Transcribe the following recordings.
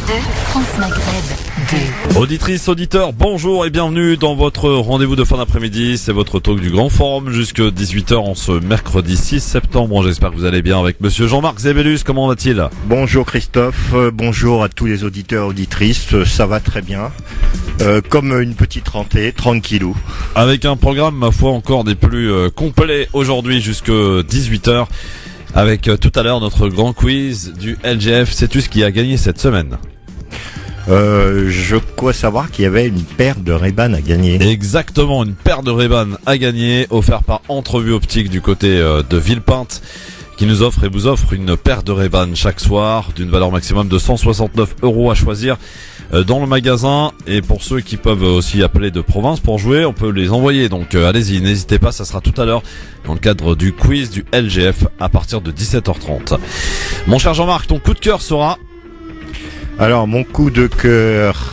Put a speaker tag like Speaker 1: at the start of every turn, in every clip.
Speaker 1: France Maghreb 2.
Speaker 2: Auditrices, auditeurs, bonjour et bienvenue dans votre rendez-vous de fin d'après-midi. C'est votre talk du Grand Forum jusque 18h en ce mercredi 6 septembre. J'espère que vous allez bien avec monsieur Jean-Marc Zébélus. Comment va-t-il?
Speaker 3: Bonjour Christophe, bonjour à tous les auditeurs et auditrices. Ça va très bien. Comme une petite rentrée, tranquillou.
Speaker 2: Avec un programme, ma foi, encore des plus complets aujourd'hui jusque 18h. Avec tout à l'heure notre grand quiz du LGF. Sais-tu ce qui a gagné cette semaine?
Speaker 3: Je crois savoir qu'il y avait une paire de Ray-Ban à gagner.
Speaker 2: Exactement, une paire de Ray-Ban à gagner, offert par Entrevue Optique du côté de Villepinte, qui nous offre et vous offre une paire de Ray-Ban chaque soir d'une valeur maximum de 169 € à choisir dans le magasin. Et pour ceux qui peuvent aussi appeler de province pour jouer, on peut les envoyer. Donc allez-y, n'hésitez pas, ça sera tout à l'heure dans le cadre du quiz du LGF à partir de 17h30. Mon cher Jean-Marc, ton coup de cœur sera...
Speaker 3: Alors mon coup de cœur,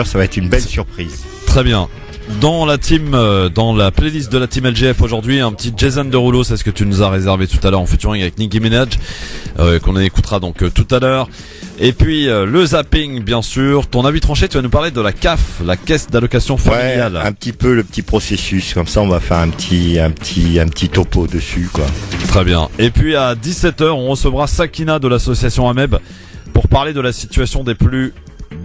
Speaker 3: ça va être une belle surprise.
Speaker 2: Très bien. Dans la team, dans la playlist de la team LGF aujourd'hui, un petit Jason Derulo, c'est ce que tu nous as réservé tout à l'heure en featuring avec Nicki Minaj, qu'on écoutera donc tout à l'heure. Et puis le zapping, bien sûr. Ton avis tranché, tu vas nous parler de la CAF, la caisse d'allocation familiale.
Speaker 3: Ouais, un petit peu le petit processus, comme ça on va faire un petit topo dessus, quoi.
Speaker 2: Très bien. Et puis à 17h, on recevra Sakina de l'association AMEB pour parler de la situation des plus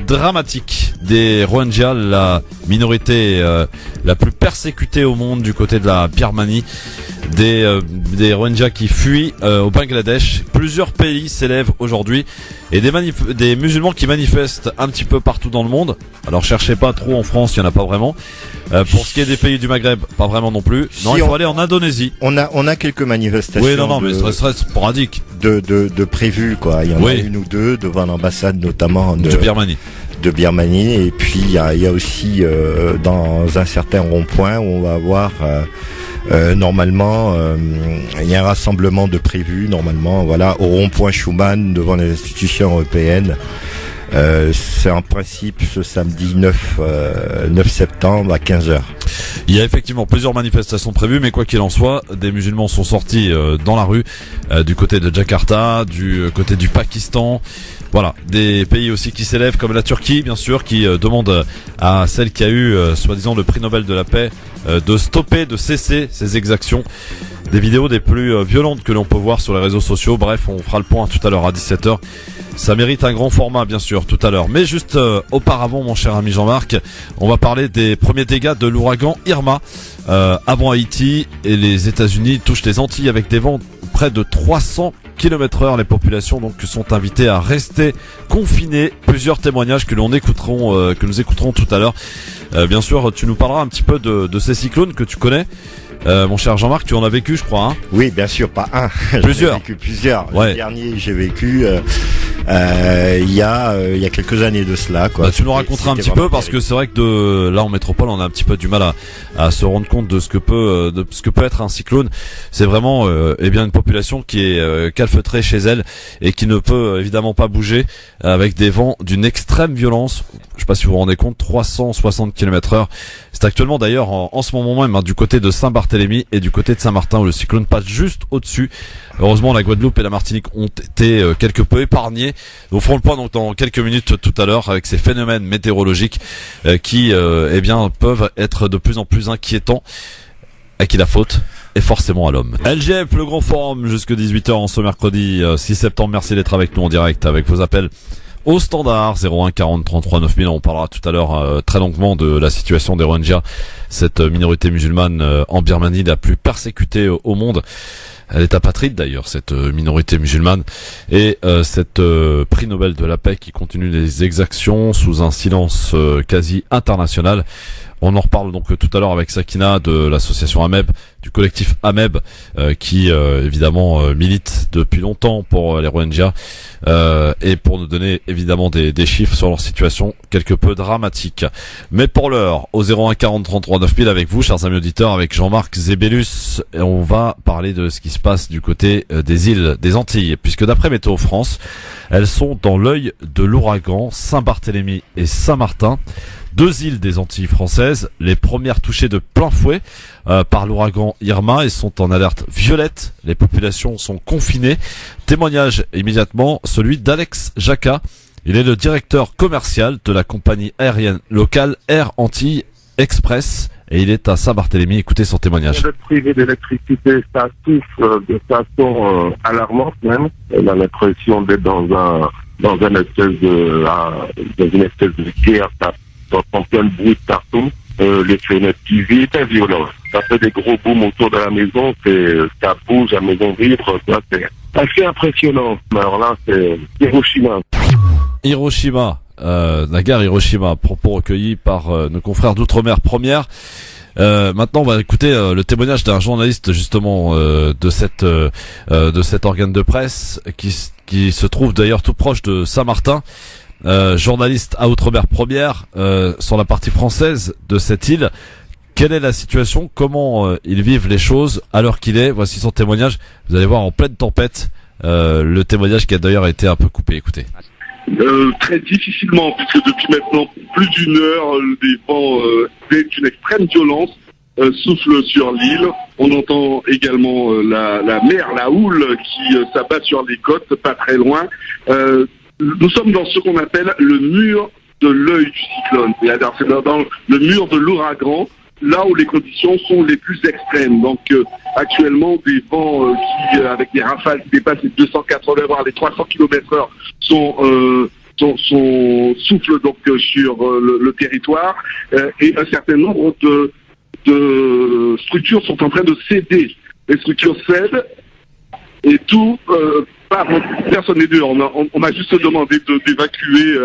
Speaker 2: dramatique des Rohingyas, la minorité la plus persécutée au monde du côté de la Birmanie, des Rohingyas qui fuient au Bangladesh. Plusieurs pays s'élèvent aujourd'hui et des musulmans qui manifestent un petit peu partout dans le monde. Alors cherchez pas trop en France, il y en a pas vraiment. Pour ce qui est des pays du Maghreb, pas vraiment non plus. Non, si il faut aller en Indonésie.
Speaker 3: On a quelques manifestations.
Speaker 2: Oui, non, mais ce serait sporadique.
Speaker 3: De prévues, quoi. Il y en a une ou deux devant l'ambassade, notamment de Birmanie. Et puis il y a aussi dans un certain rond-point où on va avoir normalement il y a un rassemblement de prévu normalement, voilà, au rond-point Schuman devant les institutions européennes. C'est en principe ce samedi 9 septembre à 15h.
Speaker 2: Il y a effectivement plusieurs manifestations prévues, mais quoi qu'il en soit, des musulmans sont sortis dans la rue, du côté de Jakarta, du côté du Pakistan. Voilà, des pays aussi qui s'élèvent comme la Turquie, bien sûr, qui demande à celle qui a eu, soi-disant, le prix Nobel de la paix, de stopper, de cesser ces exactions. Des vidéos des plus violentes que l'on peut voir sur les réseaux sociaux. Bref, on fera le point tout à l'heure à 17h. Ça mérite un grand format, bien sûr, tout à l'heure. Mais juste auparavant, mon cher ami Jean-Marc, on va parler des premiers dégâts de l'ouragan Irma avant Haïti. Et les États-Unis touchent les Antilles avec des vents près de 300 km/h. Les populations donc sont invitées à rester confinées. Plusieurs témoignages que nous écouterons tout à l'heure. Bien sûr, tu nous parleras un petit peu de ces cyclones que tu connais. Mon cher Jean-Marc, tu en as vécu, je crois, hein?
Speaker 3: Oui, bien sûr, pas un.
Speaker 2: Plusieurs.
Speaker 3: J'ai vécu plusieurs.
Speaker 2: Ouais.
Speaker 3: Le dernier, j'ai vécu il y a quelques années de cela, quoi.
Speaker 2: Tu nous raconteras un petit peu parce que c'est vrai que là en métropole, on a un petit peu du mal à se rendre compte de ce que peut être un cyclone. C'est vraiment une population qui est calfeutrée chez elle et qui ne peut évidemment pas bouger avec des vents d'une extrême violence. Je sais pas si vous vous rendez compte, 360 km/h. C'est actuellement d'ailleurs en ce moment même du côté de Saint-Barthélemy et du côté de Saint-Martin où le cyclone passe juste au-dessus. Heureusement, la Guadeloupe et la Martinique ont été quelque peu épargnés. Nous ferons le point donc dans quelques minutes tout à l'heure avec ces phénomènes météorologiques qui peuvent être de plus en plus inquiétants. À qui la faute est forcément à l'homme. LGF, le grand forum jusque 18h en ce mercredi 6 septembre. Merci d'être avec nous en direct avec vos appels au standard 01 40 33 9000. On parlera tout à l'heure très longuement de la situation des Rohingyas, cette minorité musulmane en Birmanie la plus persécutée au monde. Elle est apatride d'ailleurs, cette minorité musulmane, et cette prix Nobel de la paix qui continue les exactions sous un silence quasi international. On en reparle donc tout à l'heure avec Sakina de l'association AMEB, du collectif AMEB, qui évidemment milite depuis longtemps pour les Rohingyas et pour nous donner évidemment des chiffres sur leur situation quelque peu dramatique. Mais pour l'heure, au 01 40 33 9000 avec vous, chers amis auditeurs, avec Jean-Marc Zébélus, et on va parler de ce qui se passe du côté des îles des Antilles, puisque d'après Météo France, elles sont dans l'œil de l'ouragan. Saint-Barthélemy et Saint-Martin 2 îles des Antilles françaises, les premières touchées de plein fouet par l'ouragan Irma et sont en alerte violette. Les populations sont confinées. Témoignage immédiatement, celui d'Alex Jacquat. Il est le directeur commercial de la compagnie aérienne locale Air Antilles Express et il est à Saint-Barthélemy. Écoutez son témoignage.
Speaker 4: D'être privé d'électricité, ça souffle de façon alarmante même. On a l'impression d'être dans une espèce de guerre. Ça entend plein de bruit partout. Les fenêtres qui vident, c'est violent. Ça fait des gros booms autour de la maison, ça bouge à maison vibre, c'est assez impressionnant. Alors là, c'est Hiroshima.
Speaker 2: La gare Hiroshima, propos recueillis par nos confrères d'Outre-mer Première. Maintenant, on va écouter le témoignage d'un journaliste justement de cet organe de presse qui se trouve d'ailleurs tout proche de Saint-Martin. Journaliste à Outre-mer Première sur la partie française de cette île. Quelle est la situation? Comment ils vivent les choses à l'heure qu'il est? Voici son témoignage. Vous allez voir en pleine tempête le témoignage qui a d'ailleurs été un peu coupé. Écoutez.
Speaker 5: Très difficilement, puisque depuis maintenant plus d'une heure, des vents d'une extrême violence soufflent sur l'île. On entend également la mer, la houle qui s'abat sur les côtes, pas très loin. Nous sommes dans ce qu'on appelle le mur de l'œil du cyclone. C'est-à-dire c'est dans le mur de l'ouragan, là où les conditions sont les plus extrêmes. Donc actuellement, des vents qui, avec des rafales qui dépassent les 280, voire les 300 km/h, soufflent donc sur le territoire, et un certain nombre de structures sont en train de céder. Les structures cèdent et tout. Personne n'est dehors. On m'a juste demandé d'évacuer.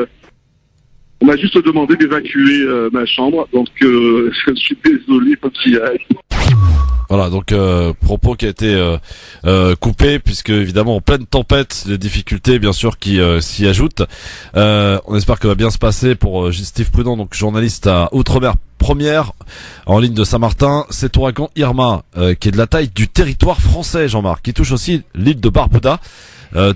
Speaker 5: On m'a juste demandé d'évacuer ma chambre. Donc je suis désolé pour qu'il y aille.
Speaker 2: Voilà, donc propos qui a été coupé puisque évidemment en pleine tempête, les difficultés bien sûr qui s'y ajoutent. On espère que va bien se passer pour Steve Prudent, donc journaliste à Outre-mer Première en ligne de Saint-Martin. Cet ouragan Irma qui est de la taille du territoire français, Jean-Marc, qui touche aussi l'île de Barbuda.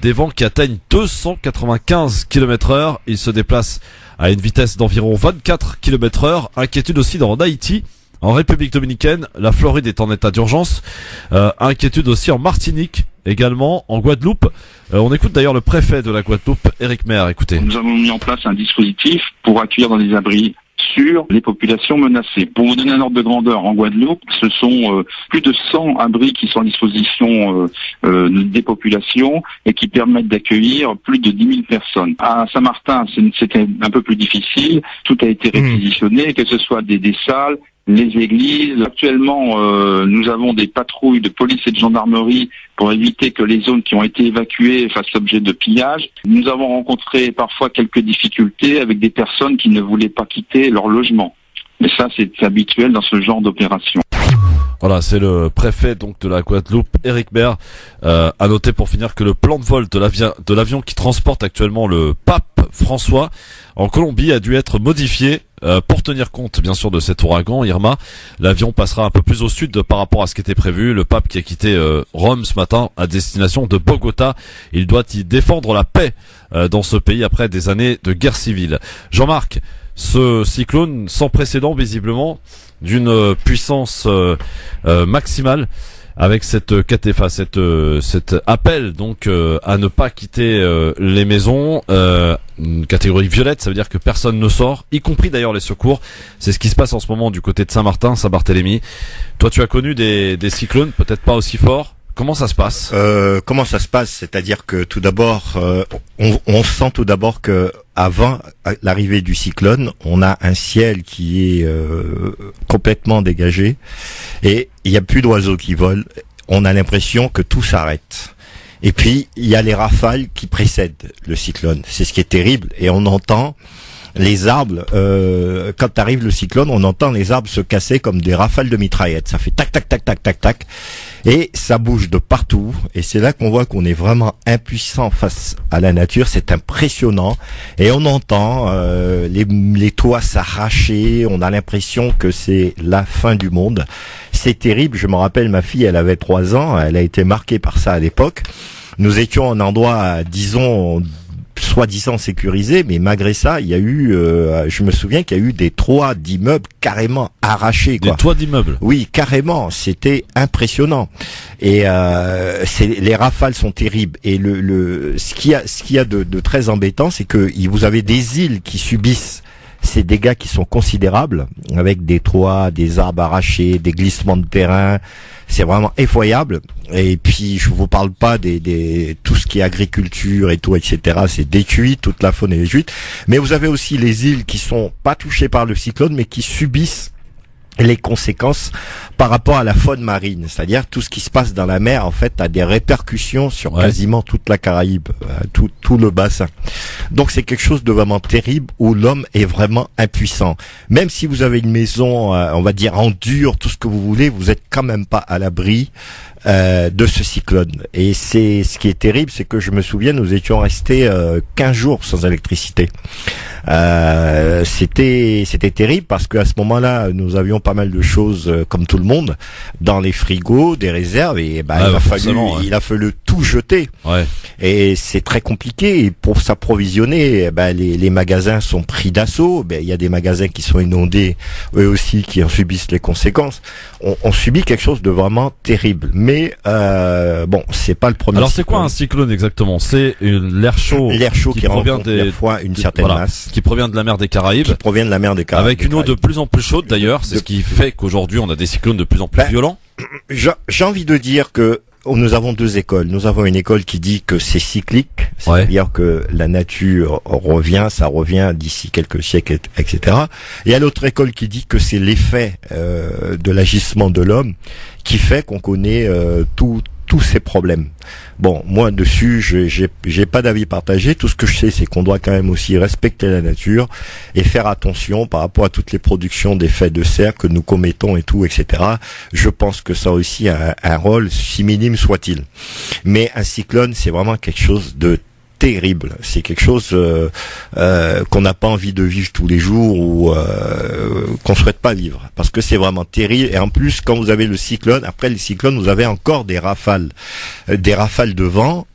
Speaker 2: Des vents qui atteignent 295 km/h. Il se déplace à une vitesse d'environ 24 km/h. Inquiétude aussi en Haïti, en République Dominicaine. La Floride est en état d'urgence. Inquiétude aussi en Martinique, également en Guadeloupe. On écoute d'ailleurs le préfet de la Guadeloupe, Éric Maire. Écoutez.
Speaker 6: Nous avons mis en place un dispositif pour accueillir dans des abris sur les populations menacées. Pour vous donner un ordre de grandeur, en Guadeloupe, ce sont plus de 100 abris qui sont à disposition des populations et qui permettent d'accueillir plus de 10 000 personnes. À Saint-Martin, c'était un peu plus difficile. Tout a été réquisitionné, que ce soit des salles, les églises. Actuellement, nous avons des patrouilles de police et de gendarmerie pour éviter que les zones qui ont été évacuées fassent l'objet de pillages. Nous avons rencontré parfois quelques difficultés avec des personnes qui ne voulaient pas quitter leur logement. Mais ça, c'est habituel dans ce genre d'opération.
Speaker 2: Voilà, c'est le préfet donc de la Guadeloupe, Éric Maire. À noter pour finir que le plan de vol de l'avion qui transporte actuellement le pape François en Colombie a dû être modifié pour tenir compte bien sûr de cet ouragan Irma. L'avion passera un peu plus au sud par rapport à ce qui était prévu. Le pape qui a quitté Rome ce matin à destination de Bogota, il doit y défendre la paix dans ce pays après des années de guerre civile. Jean-Marc, ce cyclone sans précédent visiblement, d'une puissance maximale, avec cette CATEFA, cet appel donc à ne pas quitter les maisons, une catégorie violette, ça veut dire que personne ne sort, y compris d'ailleurs les secours. C'est ce qui se passe en ce moment du côté de Saint-Martin, Saint-Barthélemy. Toi, tu as connu des cyclones, peut-être pas aussi forts. Comment ça se passe?
Speaker 3: Comment ça se passe? C'est-à-dire que tout d'abord, on sent tout d'abord que avant l'arrivée du cyclone, on a un ciel qui est complètement dégagé et il n'y a plus d'oiseaux qui volent. On a l'impression que tout s'arrête. Et puis il y a les rafales qui précèdent le cyclone. C'est ce qui est terrible et on entend les arbres, quand arrive le cyclone, on entend les arbres se casser comme des rafales de mitraillettes. Ça fait tac, tac, tac, tac, tac, tac. Et ça bouge de partout. Et c'est là qu'on voit qu'on est vraiment impuissant face à la nature. C'est impressionnant. Et on entend les toits s'arracher. On a l'impression que c'est la fin du monde. C'est terrible. Je me rappelle, ma fille, elle avait 3 ans. Elle a été marquée par ça à l'époque. Nous étions en endroit, disons, soi-disant sécurisé, mais malgré ça, il y a eu, je me souviens qu'il y a eu des toits d'immeubles carrément arrachés, quoi.
Speaker 2: Des toits d'immeubles.
Speaker 3: Oui, carrément, c'était impressionnant. Et les rafales sont terribles. Et ce qu'il y a de très embêtant, c'est que vous avez des îles qui subissent ces dégâts qui sont considérables, avec des toits, des arbres arrachés, des glissements de terrain. C'est vraiment effroyable. Et puis, je vous parle pas tout ce qui est agriculture et tout, etc. C'est détruit, toute la faune est détruite. Mais vous avez aussi les îles qui sont pas touchées par le cyclone, mais qui subissent les conséquences par rapport à la faune marine, c'est-à-dire tout ce qui se passe dans la mer en fait a des répercussions sur quasiment toute la Caraïbe, tout le bassin. Donc c'est quelque chose de vraiment terrible où l'homme est vraiment impuissant. Même si vous avez une maison, on va dire en dur, tout ce que vous voulez, vous êtes quand même pas à l'abri de ce cyclone. Et c'est ce qui est terrible, c'est que je me souviens, nous étions restés 15 jours sans électricité. C'était terrible parce qu'à ce moment-là, nous avions pas mal de choses comme tout le monde dans les frigos, des réserves, et il a fallu tout jeter. Ouais. Et c'est très compliqué. Et pour s'approvisionner, les magasins sont pris d'assaut. Il y a des magasins qui sont inondés, eux aussi, qui en subissent les conséquences. On subit quelque chose de vraiment terrible. Mais bon, c'est pas le premier.
Speaker 2: Alors c'est quoi un cyclone exactement? C'est l'air chaud
Speaker 3: qui provient une certaine masse,
Speaker 2: qui provient de la mer des Caraïbes, avec une eau de plus en plus chaude d'ailleurs. C'est ce qui fait qu'aujourd'hui on a des cyclones de plus en plus violents.
Speaker 3: J'ai envie de dire que nous avons deux écoles. Nous avons une école qui dit que c'est cyclique, c'est-à-dire que la nature ça revient d'ici quelques siècles, etc. Et il y a l'autre école qui dit que c'est l'effet de l'agissement de l'homme qui fait qu'on connaît tous ces problèmes. Bon, moi dessus, j'ai pas d'avis partagé. Tout ce que je sais, c'est qu'on doit quand même aussi respecter la nature et faire attention par rapport à toutes les productions d'effets de serre que nous commettons et tout, etc. Je pense que ça a aussi un rôle, si minime soit-il. Mais un cyclone, c'est vraiment quelque chose de terrible. C'est quelque chose qu'on n'a pas envie de vivre tous les jours ou qu'on souhaite pas vivre, parce que c'est vraiment terrible. Et en plus, quand vous avez le cyclone, après le cyclone, vous avez encore des rafales de vent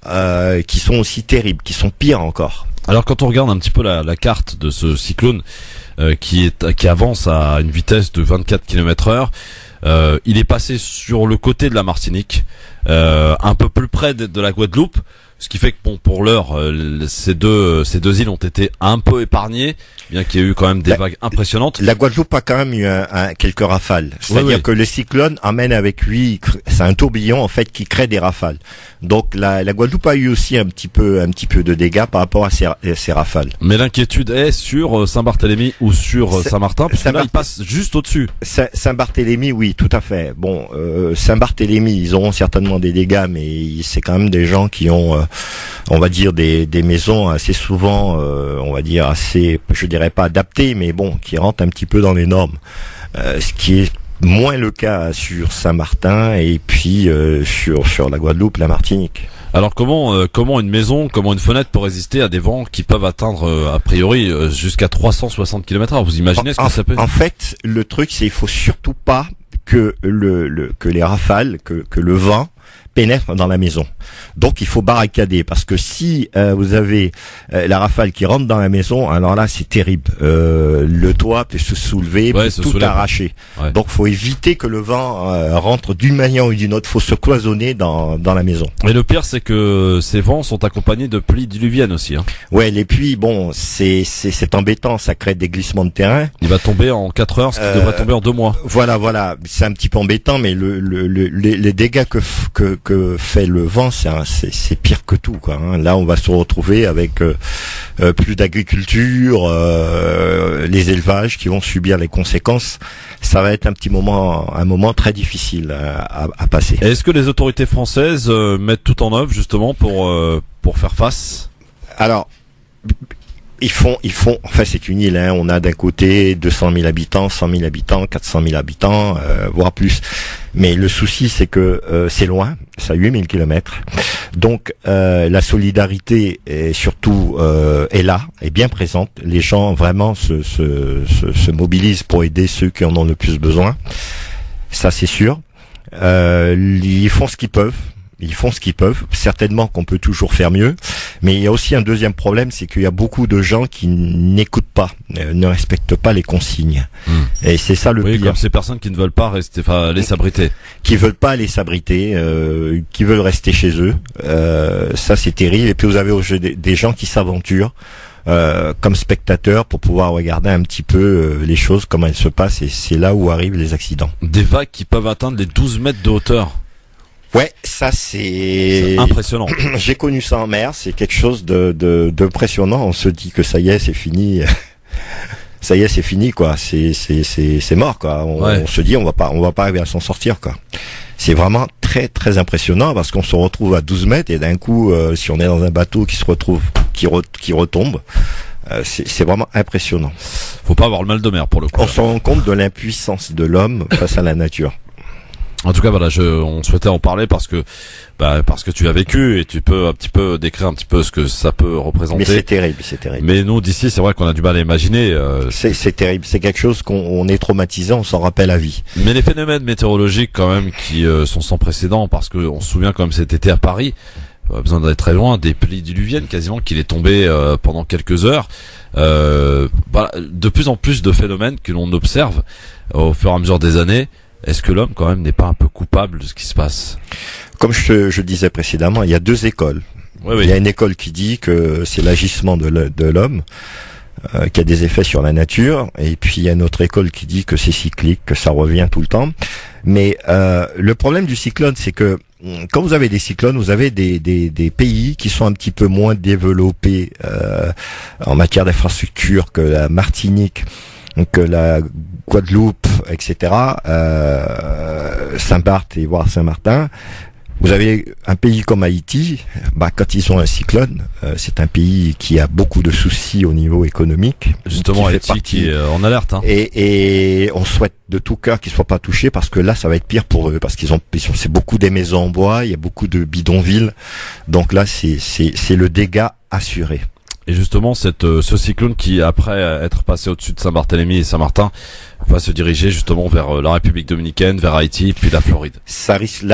Speaker 3: qui sont aussi terribles, qui sont pires encore.
Speaker 2: Alors quand on regarde un petit peu la carte de ce cyclone qui avance à une vitesse de 24 km/h, il est passé sur le côté de la Martinique, un peu plus près de la Guadeloupe. Ce qui fait que bon, pour l'heure, ces deux îles ont été un peu épargnées, bien qu'il y ait eu quand même des vagues impressionnantes.
Speaker 3: La Guadeloupe a quand même eu quelques rafales. C'est-à-dire que le cyclone amène avec lui, c'est un tourbillon en fait qui crée des rafales. Donc la Guadeloupe a eu aussi un petit peu de dégâts par rapport à ces rafales.
Speaker 2: Mais l'inquiétude est sur Saint-Barthélemy ou sur Saint-Martin, parce que là, il passe juste au-dessus.
Speaker 3: Saint-Barthélemy, oui, tout à fait. Bon, Saint-Barthélemy, ils auront certainement des dégâts, mais c'est quand même des gens qui ont on va dire des maisons assez souvent, on va dire assez, je dirais pas adaptées, mais bon, qui rentrent un petit peu dans les normes. Ce qui est moins le cas sur Saint-Martin et puis sur la Guadeloupe, la Martinique.
Speaker 2: Alors comment une maison, comment une fenêtre peut résister à des vents qui peuvent atteindre a priori jusqu'à 360 km/h? Vous imaginez ce que ça peut?
Speaker 3: En fait, le truc, c'est il faut surtout pas que que les rafales, que le vent pénètre dans la maison. Donc il faut barricader, parce que si vous avez la rafale qui rentre dans la maison, alors là c'est terrible. Le toit peut se soulever, peut tout arracher. Ouais. Donc faut éviter que le vent rentre d'une manière ou d'une autre. Faut se cloisonner dans la maison.
Speaker 2: Et le pire, c'est que ces vents sont accompagnés de pluies diluviennes aussi. Hein.
Speaker 3: Ouais, les pluies, bon, c'est embêtant, ça crée des glissements de terrain.
Speaker 2: Il va tomber en 4 heures, ce qui devrait tomber en 2 mois.
Speaker 3: Voilà, c'est un petit peu embêtant, mais les dégâts que fait le vent, c'est pire que tout, quoi. Hein. Là, on va se retrouver avec plus d'agriculture, les élevages qui vont subir les conséquences. Ça va être un moment très difficile à passer.
Speaker 2: Est-ce que les autorités françaises mettent tout en œuvre justement pour faire face?
Speaker 3: Alors, ils font, enfin c'est une île, hein. On a d'un côté 200 000 habitants, 100 000 habitants, 400 000 habitants, voire plus. Mais le souci, c'est que c'est loin, c'est à 8000 km. Donc la solidarité est surtout est là, est bien présente. Les gens vraiment se mobilisent pour aider ceux qui en ont le plus besoin. Ça, c'est sûr. Ils font ce qu'ils peuvent. Certainement qu'on peut toujours faire mieux, Mais il y a aussi un deuxième problème, c'est qu'il y a beaucoup de gens qui n'écoutent pas, ne respectent pas les consignes. Et c'est ça le pire.
Speaker 2: Comme ces personnes qui ne veulent pas rester, aller s'abriter.
Speaker 3: Qui veulent pas aller s'abriter, qui veulent rester chez eux. Ça c'est terrible. Et puis vous avez des gens qui s'aventurent comme spectateurs pour pouvoir regarder un petit peu les choses, comment elles se passent, et c'est là où arrivent les accidents.
Speaker 2: Des vagues qui peuvent atteindre les 12 mètres de hauteur.
Speaker 3: Ouais, ça c'est
Speaker 2: impressionnant.
Speaker 3: J'ai connu ça en mer, c'est quelque chose de impressionnant. On se dit que ça y est, c'est fini. Ça y est, c'est fini, quoi. C'est mort, quoi. On se dit on va pas arriver à s'en sortir, quoi. C'est vraiment très très impressionnant parce qu'on se retrouve à 12 mètres et d'un coup, si on est dans un bateau qui se retrouve, qui retombe, c'est vraiment impressionnant.
Speaker 2: Faut pas avoir le mal de mer pour le coup.
Speaker 3: On se rend compte de l'impuissance de l'homme face à la nature.
Speaker 2: En tout cas, voilà, on souhaitait en parler parce que tu as vécu et tu peux un petit peu décrire un petit peu ce que ça peut représenter.
Speaker 3: Mais c'est terrible, c'est terrible.
Speaker 2: Mais nous, d'ici, c'est vrai qu'on a du mal à imaginer.
Speaker 3: C'est terrible, c'est quelque chose qu'on est traumatisé, on s'en rappelle à vie.
Speaker 2: Mais les phénomènes météorologiques, quand même, qui sont sans précédent, parce que on se souvient quand même cet été à Paris, pas besoin d'aller très loin, des pluies diluviennes quasiment, qu'il est tombé pendant quelques heures. Voilà, de plus en plus de phénomènes que l'on observe au fur et à mesure des années. Est-ce que l'homme, quand même, n'est pas un peu coupable de ce qui se passe?
Speaker 3: Comme je disais précédemment, il y a deux écoles. Oui. Il y a une école qui dit que c'est l'agissement de l'homme qui a des effets sur la nature, et puis il y a une autre école qui dit que c'est cyclique, que ça revient tout le temps. Mais le problème du cyclone, c'est que quand vous avez des cyclones, vous avez des pays qui sont un petit peu moins développés en matière d'infrastructure que la Martinique, que la Guadeloupe, etc., Saint-Barth et voire Saint-Martin. Vous avez un pays comme Haïti, quand ils ont un cyclone, c'est un pays qui a beaucoup de soucis au niveau économique.
Speaker 2: Justement, Haïti qui est en alerte. Hein.
Speaker 3: Et on souhaite de tout cœur qu'ils soient pas touchés parce que là, ça va être pire pour eux, parce c'est beaucoup des maisons en bois, il y a beaucoup de bidonvilles. Donc là, c'est le dégât assuré.
Speaker 2: Et justement, ce cyclone qui, après être passé au-dessus de Saint-Barthélemy et Saint-Martin, va se diriger justement vers la République dominicaine, vers Haïti, puis la Floride.
Speaker 3: Ça risque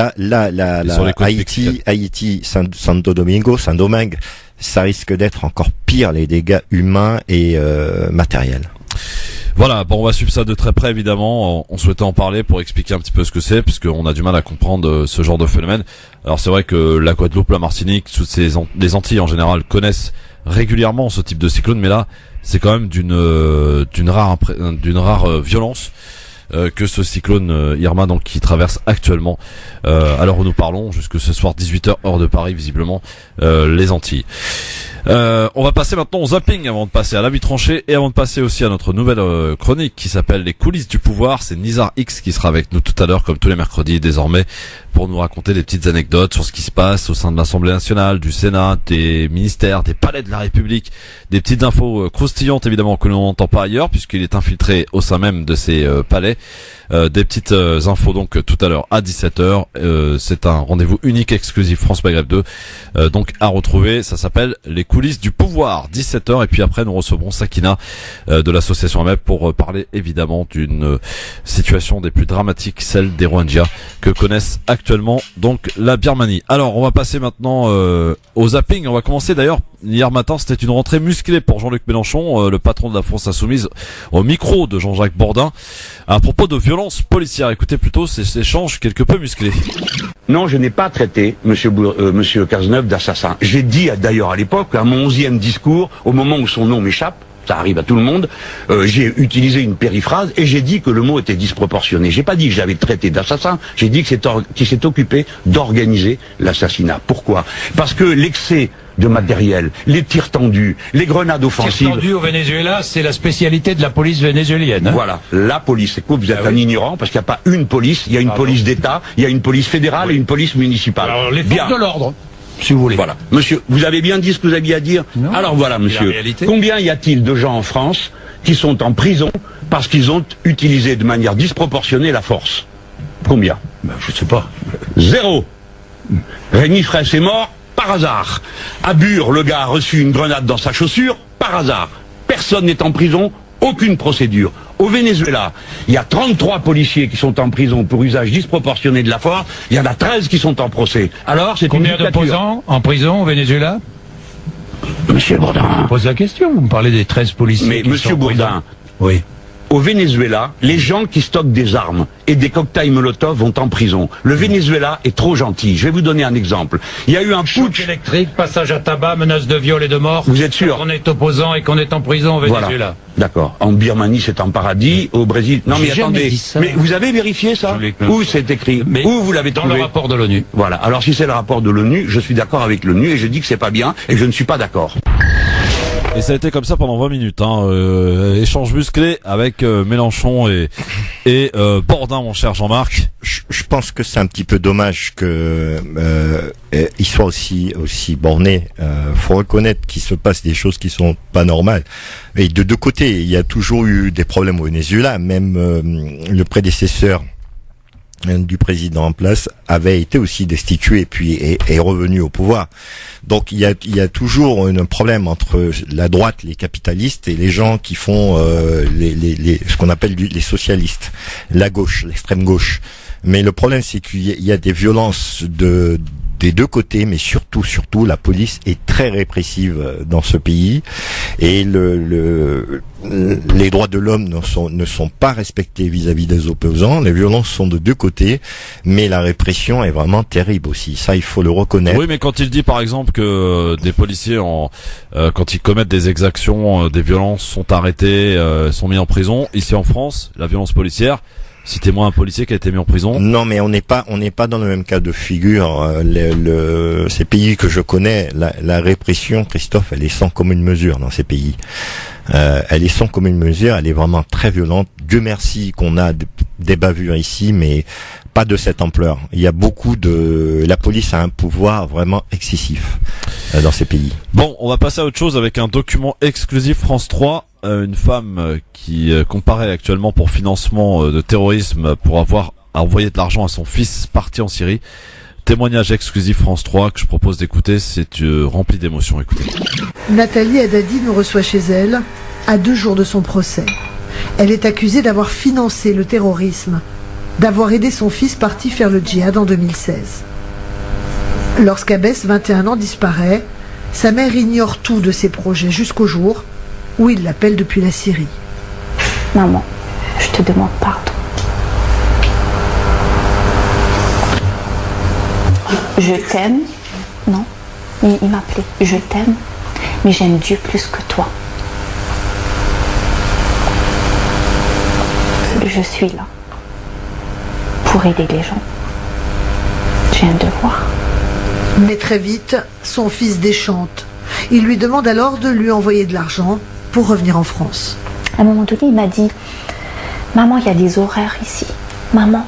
Speaker 3: Haïti, Santo Domingue, ça risque d'être encore pire, les dégâts humains et matériels.
Speaker 2: Voilà, bon, on va suivre ça de très près évidemment. On souhaitait en parler pour expliquer un petit peu ce que c'est, puisqu'on a du mal à comprendre ce genre de phénomène. Alors c'est vrai que la Guadeloupe, la Martinique, toutes les Antilles en général connaissent régulièrement ce type de cyclone, mais là c'est quand même d'une rare violence que ce cyclone Irma, donc qui traverse actuellement à l'heure où nous parlons, jusque ce soir 18h heure de Paris visiblement, les Antilles. On va passer maintenant au zapping avant de passer à la vie tranchée et avant de passer aussi à notre nouvelle chronique qui s'appelle les coulisses du pouvoir. C'est Nizar X qui sera avec nous tout à l'heure comme tous les mercredis désormais pour nous raconter des petites anecdotes sur ce qui se passe au sein de l'Assemblée nationale, du Sénat, des ministères, des palais de la République, des petites infos croustillantes évidemment que l'on n'entend pas ailleurs puisqu'il est infiltré au sein même de ces palais. Des petites infos donc tout à l'heure à 17h. C'est un rendez-vous unique exclusif France Maghreb 2 donc à retrouver. Ça s'appelle les coulisses du pouvoir, 17h, et puis après nous recevrons Sakina de l'association AMEP pour parler évidemment d'une situation des plus dramatiques, celle des Rohingyas que connaissent actuellement donc la Birmanie. Alors on va passer maintenant au zapping. On va commencer d'ailleurs, hier matin c'était une rentrée musclée pour Jean-Luc Mélenchon, le patron de la France Insoumise, au micro de Jean-Jacques Bourdin à propos de violences policières. Écoutez plutôt ces échanges quelque peu musclés.
Speaker 7: Non, je n'ai pas traité monsieur Cazeneuve d'assassin. J'ai dit d'ailleurs à l'époque, à mon 11e discours, au moment où son nom m'échappe, ça arrive à tout le monde, j'ai utilisé une périphrase et j'ai dit que le mot était disproportionné. J'ai pas dit que j'avais traité d'assassin, j'ai dit qu'il s'est occupé d'organiser l'assassinat. Pourquoi? Parce que l'excès de matériel, les tirs tendus, les grenades offensives...
Speaker 8: Tirs tendus au Venezuela, c'est la spécialité de la police vénézuélienne. Hein.
Speaker 7: Voilà, la police. Écoute, vous êtes un ignorant, parce qu'il n'y a pas une police, il y a une police d'État, il y a une police fédérale et une police municipale.
Speaker 8: Alors les forces de l'ordre, si vous voulez.
Speaker 7: Voilà. Monsieur, vous avez bien dit ce que vous aviez à dire? Non. Alors voilà, monsieur. Combien y a-t-il de gens en France qui sont en prison parce qu'ils ont utilisé de manière disproportionnée la force? Combien?
Speaker 8: Je sais pas.
Speaker 7: 0. Rémi Fraisse est mort par hasard. À Bure, le gars a reçu une grenade dans sa chaussure par hasard. Personne n'est en prison, aucune procédure. Au Venezuela, il y a 33 policiers qui sont en prison pour usage disproportionné de la force. Il y en a 13 qui sont en procès. Alors, c'est
Speaker 8: combien d'opposants en prison au Venezuela?
Speaker 7: Monsieur Bourdin.
Speaker 8: Je pose la question, vous me parlez des 13 policiers.
Speaker 7: Mais
Speaker 8: qui
Speaker 7: monsieur
Speaker 8: sont
Speaker 7: Bourdin,
Speaker 8: oui.
Speaker 7: au Venezuela, les gens qui stockent des armes et des cocktails Molotov vont en prison. Le Venezuela est trop gentil. Je vais vous donner un exemple. Il y a eu un
Speaker 8: Choc
Speaker 7: putsch
Speaker 8: électrique, passage à tabac, menace de viol et de mort.
Speaker 7: Vous êtes sûr?
Speaker 8: On est opposant et qu'on est en prison au Venezuela.
Speaker 7: Voilà. D'accord. En Birmanie, c'est un paradis. Au Brésil, non mais
Speaker 8: J'ai jamais
Speaker 7: attendez.
Speaker 8: dit ça.
Speaker 7: Mais vous avez vérifié ça? Où c'est écrit?
Speaker 8: Mais
Speaker 7: Où vous l'avez
Speaker 8: dans
Speaker 7: trouvé?
Speaker 8: le rapport de l'ONU.
Speaker 7: Voilà. Alors si c'est le rapport de l'ONU, je suis d'accord avec l'ONU et je dis que c'est pas bien et je ne suis pas d'accord.
Speaker 2: Et ça a été comme ça pendant 20 minutes, hein. Échange musclé avec Mélenchon et Bourdin, mon cher Jean-Marc.
Speaker 3: Je pense que c'est un petit peu dommage que il soit aussi borné. Faut reconnaître qu'il se passe des choses qui sont pas normales. Et de deux côtés, il y a toujours eu des problèmes au Venezuela. Même le prédécesseur du président en place avait été aussi destitué puis est revenu au pouvoir. Donc il y a toujours un problème entre la droite, les capitalistes et les gens qui font ce qu'on appelle les socialistes, la gauche, l'extrême gauche. Mais le problème c'est qu'il y a des violences des deux côtés, mais surtout la police est très répressive dans ce pays et les droits de l'homme ne sont pas respectés vis-à-vis des opposants. Les violences sont de deux côtés, mais la répression est vraiment terrible aussi. Ça, il faut le reconnaître.
Speaker 2: Oui, mais quand il dit par exemple que des policiers quand ils commettent des exactions, des violences sont arrêtés, sont mis en prison, ici en France, la violence policière. Citez-moi un policier qui a été mis en prison.
Speaker 3: Non, mais on n'est pas dans le même cas de figure. Ces pays que je connais, la répression, Christophe, elle est sans commune mesure dans ces pays. Elle est sans commune mesure, elle est vraiment très violente. Dieu merci qu'on a des bavures ici, mais pas de cette ampleur. Il y a la police a un pouvoir vraiment excessif dans ces pays.
Speaker 2: Bon, on va passer à autre chose avec un document exclusif France 3. Une femme qui comparaît actuellement pour financement de terrorisme pour avoir envoyé de l'argent à son fils parti en Syrie. Témoignage exclusif France 3 que je propose d'écouter, c'est rempli d'émotions. Écoutez.
Speaker 9: Nathalie Haddadi nous reçoit chez elle à 2 jours de son procès. Elle est accusée d'avoir financé le terrorisme, d'avoir aidé son fils parti faire le djihad en 2016. Lorsqu'Abès, 21 ans, disparaît, sa mère ignore tout de ses projets jusqu'au jour où il l'appelle depuis la Syrie.
Speaker 10: Maman, je te demande pardon. Je t'aime. Non, il m'appelait. Je t'aime, mais j'aime Dieu plus que toi. Je suis là pour aider les gens. J'ai un devoir.
Speaker 9: Mais très vite, son fils déchante. Il lui demande alors de lui envoyer de l'argent pour revenir en France.
Speaker 10: À un moment donné, il m'a dit « Maman, il y a des horreurs ici. Maman. »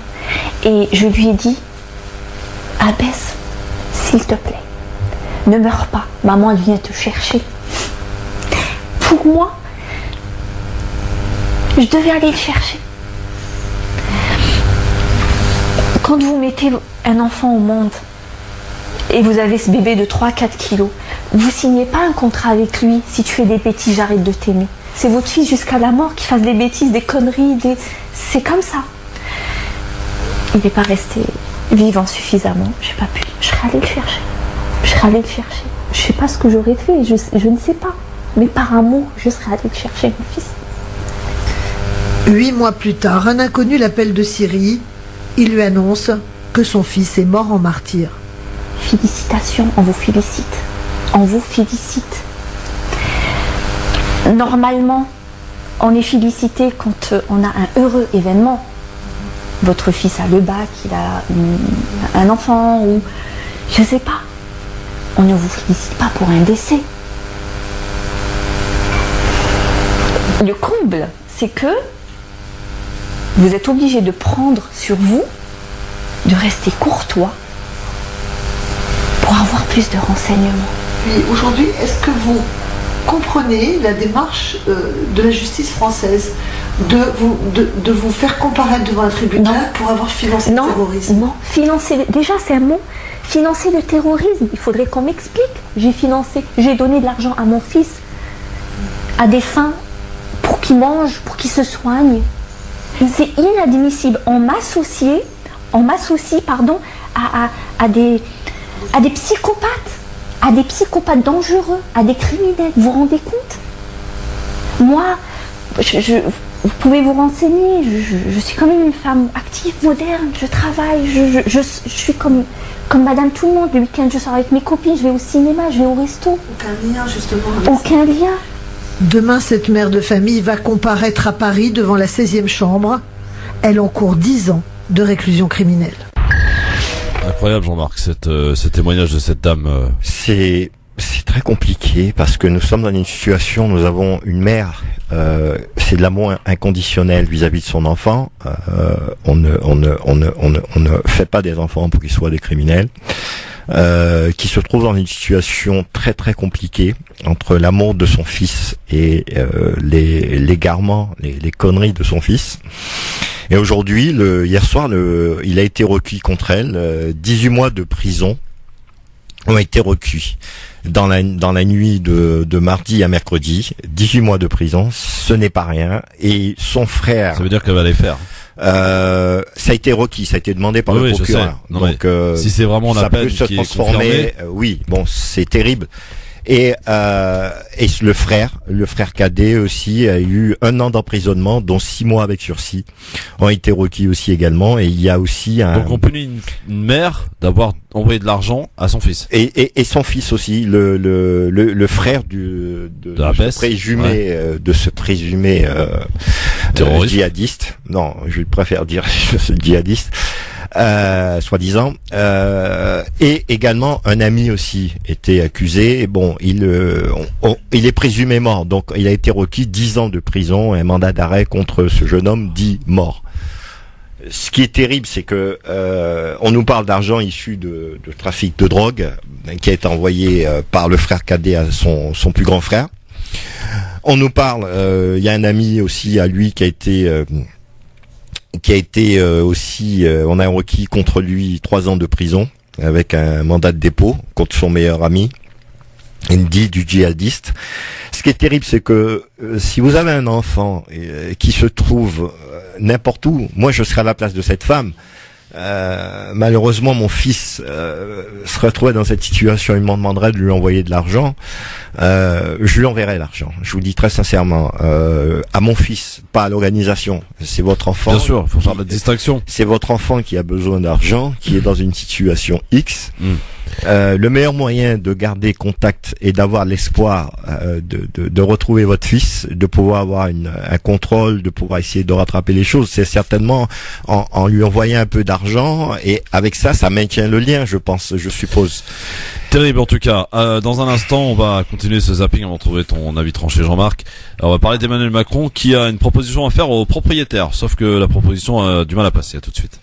Speaker 10: Et je lui ai dit « Abès, s'il te plaît, ne meurs pas. Maman, elle vient te chercher. » Pour moi, je devais aller le chercher. Quand vous mettez un enfant au monde et vous avez ce bébé de 3-4 kilos, vous signez pas un contrat avec lui. Si tu fais des bêtises, j'arrête de t'aimer. C'est votre fils jusqu'à la mort qui fasse des bêtises, des conneries, c'est comme ça. Il n'est pas resté vivant suffisamment. J'ai pas pu. Je serais allée le chercher. Je sais pas ce que j'aurais fait. Je ne sais pas. Mais par amour, je serais allée le chercher, mon fils.
Speaker 9: 8 mois plus tard, un inconnu l'appelle de Syrie. Il lui annonce que son fils est mort en martyr.
Speaker 10: Félicitations, on vous félicite. On vous félicite. Normalement, on est félicité quand on a un heureux événement. Votre fils a le bac, il a un enfant ou je sais pas. On ne vous félicite pas pour un décès. Le comble, c'est que vous êtes obligé de prendre sur vous, de rester courtois pour avoir plus de renseignements.
Speaker 9: Puis aujourd'hui, est-ce que vous comprenez la démarche de la justice française de vous faire comparaître devant un tribunal pour avoir financé le terrorisme?
Speaker 10: Non, financer, déjà c'est un mot, financer le terrorisme, il faudrait qu'on m'explique. J'ai donné de l'argent à mon fils à des fins pour qu'il mange, pour qu'il se soigne. C'est inadmissible. On m'associe à des psychopathes, à des psychopathes dangereux, à des criminels. Vous vous rendez compte? Moi, vous pouvez vous renseigner, je suis quand même une femme active, moderne, je travaille, je suis comme madame tout le monde. Le week-end, je sors avec mes copines, je vais au cinéma, je vais au resto.
Speaker 9: Aucun lien, justement.
Speaker 10: Aucun lien.
Speaker 9: Demain, cette mère de famille va comparaître à Paris devant la 16e chambre. Elle encourt 10 ans de réclusion criminelle.
Speaker 2: Incroyable, Jean-Marc, ce témoignage de cette dame.
Speaker 3: C'est très compliqué parce que nous sommes dans une situation, nous avons une mère, c'est de l'amour inconditionnel vis-à-vis de son enfant. On ne fait pas des enfants pour qu'ils soient des criminels. Qui se trouve dans une situation très très compliquée entre l'amour de son fils et l'égarement, les conneries de son fils. Et aujourd'hui, hier soir, il a été requis contre elle. 18 mois de prison ont été requis dans la nuit de mardi à mercredi. 18 mois de prison, ce n'est pas rien. Et son frère...
Speaker 2: Ça veut dire qu'elle va les faire.
Speaker 3: Ça a été requis, ça a été demandé par le procureur.
Speaker 2: Donc, si c'est vraiment la peine qui est confirmée,
Speaker 3: oui, bon, c'est terrible. Et le frère cadet aussi a eu 1 an d'emprisonnement, dont 6 mois avec sursis, ont été requis aussi également. Et il y a aussi
Speaker 2: donc on punit une mère d'avoir envoyé de l'argent à son fils.
Speaker 3: Et son fils aussi, le frère de ce présumé terroriste, djihadiste. Non, je préfère dire djihadiste. Soi-disant, et également un ami aussi était accusé. Et bon, il est présumé mort, donc il a été requis 10 ans de prison et un mandat d'arrêt contre ce jeune homme dit mort. Ce qui est terrible, c'est que on nous parle d'argent issu de trafic de drogue qui a été envoyé par le frère cadet à son plus grand frère. On nous parle, il y a un ami aussi à lui qui a été aussi, on a requis contre lui 3 ans de prison avec un mandat de dépôt contre son meilleur ami, dit du djihadiste. Ce qui est terrible, c'est que si vous avez un enfant qui se trouve n'importe où, moi je serais à la place de cette femme. Malheureusement, mon fils se retrouvait dans cette situation. Il m'en demanderait de lui envoyer de l'argent. Je lui enverrai l'argent. Je vous dis très sincèrement, à mon fils, pas à l'organisation. C'est votre enfant.
Speaker 2: Bien sûr, il faut faire la distinction.
Speaker 3: C'est votre enfant qui a besoin d'argent, qui est dans une situation X. Le meilleur moyen de garder contact et d'avoir l'espoir de retrouver votre fils, de pouvoir avoir un contrôle, de pouvoir essayer de rattraper les choses, c'est certainement en lui envoyant un peu d'argent, et avec ça maintient le lien, je suppose.
Speaker 2: Terrible en tout cas. Dans un instant, on va continuer ce zapping avant de trouver ton avis tranché, Jean-Marc. On va parler d'Emmanuel Macron qui a une proposition à faire aux propriétaires, sauf que la proposition a du mal à passer. À tout de suite.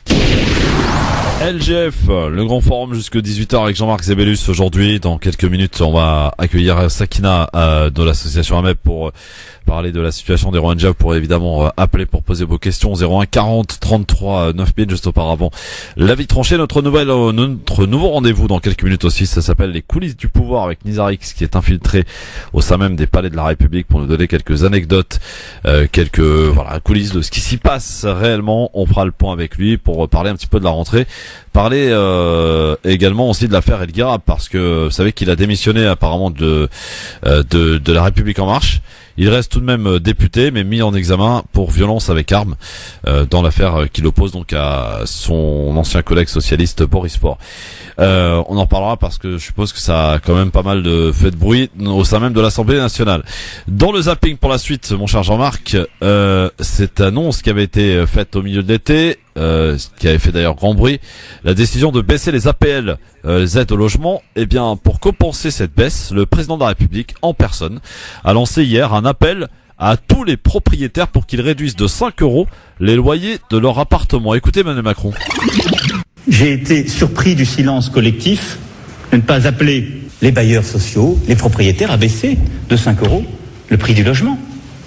Speaker 2: LGF, le grand forum jusque 18h avec Jean-Marc Zébellus aujourd'hui. Dans quelques minutes, on va accueillir Sakina de l'association AMEP pour parler de la situation des Rohingyas. Vous pourrez évidemment appeler pour poser vos questions 01 40 33 9000. Juste auparavant, l'avis tranché, notre nouveau rendez-vous dans quelques minutes aussi. Ça s'appelle les coulisses du pouvoir avec Nizarix qui est infiltré au sein même des palais de la République pour nous donner quelques anecdotes, quelques coulisses de ce qui s'y passe réellement. On fera le point avec lui pour parler un petit peu de la rentrée. Parler également aussi de l'affaire El Ghirab, parce que vous savez qu'il a démissionné apparemment de la République en marche. Il reste tout de même député, mais mis en examen pour violence avec arme dans l'affaire qui l'oppose donc à son ancien collègue socialiste Boris Faure. On en parlera parce que je suppose que ça a quand même pas mal fait de bruit au sein même de l'Assemblée nationale. Dans le zapping pour la suite, mon cher Jean-Marc, cette annonce qui avait été faite au milieu de l'été, qui avait fait d'ailleurs grand bruit, la décision de baisser les APL, les aides au logement, eh bien pour compenser cette baisse, le président de la République en personne a lancé hier un appel à tous les propriétaires pour qu'ils réduisent de 5 € les loyers de leur appartement. Écoutez Emmanuel Macron.
Speaker 11: J'ai été surpris du silence collectif de ne pas appeler les bailleurs sociaux, les propriétaires à baisser de 5 € le prix du logement.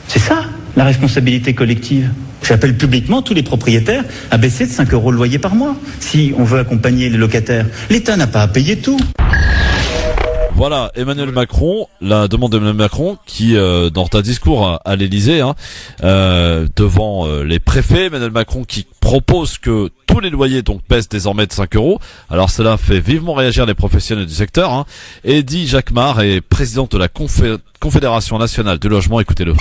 Speaker 11: C'est ça la responsabilité collective. J'appelle publiquement tous les propriétaires à baisser de 5 € le loyer par mois. Si on veut accompagner les locataires, l'État n'a pas à payer tout.
Speaker 2: Voilà, Emmanuel Macron, la demande d'Emmanuel Macron qui, dans un discours à l'Élysée, devant les préfets, Emmanuel Macron qui propose que tous les loyers donc baissent désormais de 5 €. Alors cela fait vivement réagir les professionnels du secteur. Eddy Jacquemart est président de la Confédération nationale du logement. Écoutez-le.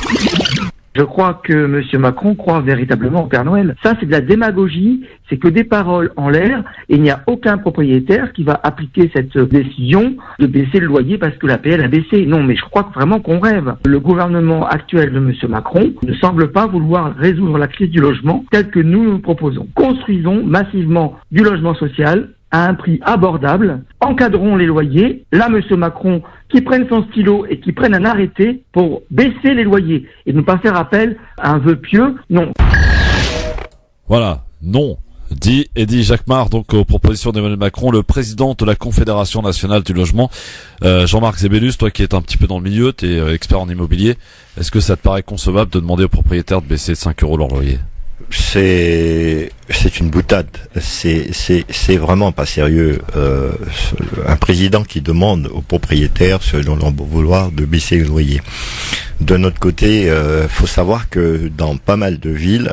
Speaker 12: Je crois que M. Macron croit véritablement au Père Noël. Ça, c'est de la démagogie, c'est que des paroles en l'air, et il n'y a aucun propriétaire qui va appliquer cette décision de baisser le loyer parce que l'APL a baissé. Non, mais je crois vraiment qu'on rêve. Le gouvernement actuel de M. Macron ne semble pas vouloir résoudre la crise du logement telle que nous le proposons. Construisons massivement du logement social à un prix abordable, encadrons les loyers. Là, M. Macron, qui prenne son stylo et qui prenne un arrêté pour baisser les loyers et ne pas faire appel à un vœu pieux, non.
Speaker 2: Voilà, non, dit Eddy Jacquemart, donc aux propositions d'Emmanuel Macron, le président de la Confédération nationale du logement. Jean-Marc Zébellus, toi qui es un petit peu dans le milieu, tu es expert en immobilier, est-ce que ça te paraît concevable de demander aux propriétaires de baisser de 5 € leur loyer ?
Speaker 3: C'est une boutade. C'est vraiment pas sérieux. Un président qui demande aux propriétaires, selon leur bon vouloir, de baisser le loyer. De notre côté, faut savoir que dans pas mal de villes,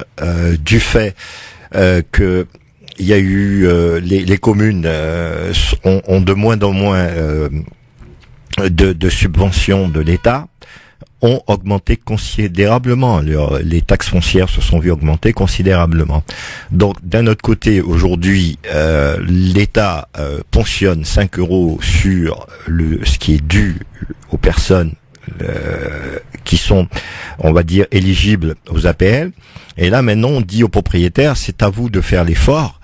Speaker 3: du fait que il y a eu les communes ont de moins en moins de subventions de l'État, ont augmenté considérablement. Les taxes foncières se sont vues augmenter considérablement. Donc, d'un autre côté, aujourd'hui, l'État ponctionne 5 € sur ce qui est dû aux personnes qui sont, on va dire, éligibles aux APL. Et là, maintenant, on dit aux propriétaires, c'est à vous de faire l'effort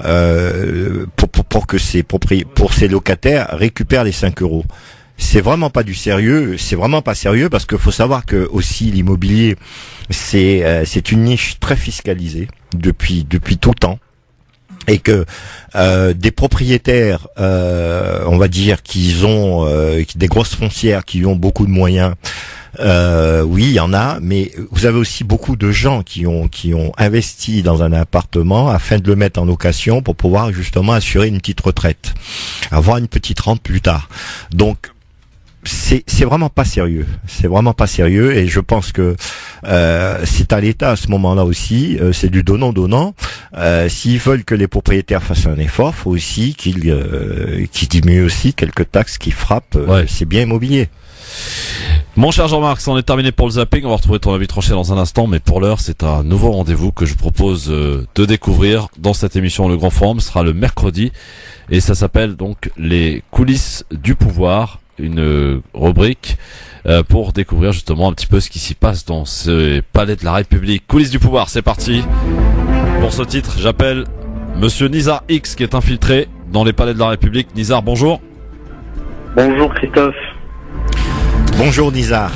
Speaker 3: pour que ces locataires récupèrent les 5 €. C'est vraiment pas du sérieux, c'est vraiment pas sérieux parce qu'il faut savoir que aussi l'immobilier c'est une niche très fiscalisée depuis tout temps et que des propriétaires on va dire qui ont des grosses foncières qui ont beaucoup de moyens, oui, il y en a, mais vous avez aussi beaucoup de gens qui ont investi dans un appartement afin de le mettre en location pour pouvoir justement assurer une petite retraite, avoir une petite rente plus tard. Donc c'est vraiment pas sérieux. C'est vraiment pas sérieux et je pense que c'est à l'État à ce moment-là aussi, c'est du donnant-donnant. S'ils veulent que les propriétaires fassent un effort, faut aussi qu'ils diminuent aussi quelques taxes qui frappent ces biens immobiliers.
Speaker 2: Mon cher Jean-Marc, c'en est terminé pour le zapping. On va retrouver ton avis tranché dans un instant, mais pour l'heure, c'est un nouveau rendez-vous que je propose de découvrir dans cette émission. Le Grand Forum sera le mercredi et ça s'appelle donc les coulisses du pouvoir, une rubrique pour découvrir justement un petit peu ce qui s'y passe dans ce palais de la République. Coulisses du pouvoir, c'est parti. Pour ce titre, j'appelle Monsieur Nizar X qui est infiltré dans les palais de la République. Nizar, bonjour.
Speaker 13: Bonjour Christophe.
Speaker 3: Bonjour Nizar.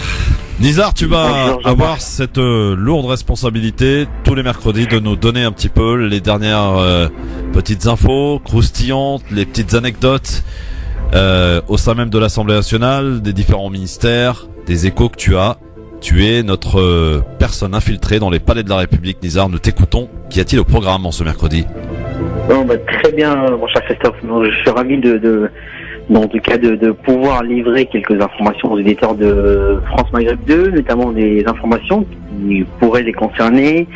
Speaker 2: Nizar, tu vas avoir cette lourde responsabilité tous les mercredis de nous donner un petit peu les dernières petites infos croustillantes, les petites anecdotes au sein même de l'Assemblée nationale, des différents ministères, des échos que tu as. Tu es notre personne infiltrée dans les palais de la République. Nizar, nous t'écoutons. Qu'y a-t-il au programme en ce mercredi?
Speaker 13: Très bien, mon cher Christophe. Je suis ravi de pouvoir livrer quelques informations aux éditeurs de France Maghreb 2, notamment des informations qui pourraient les concerner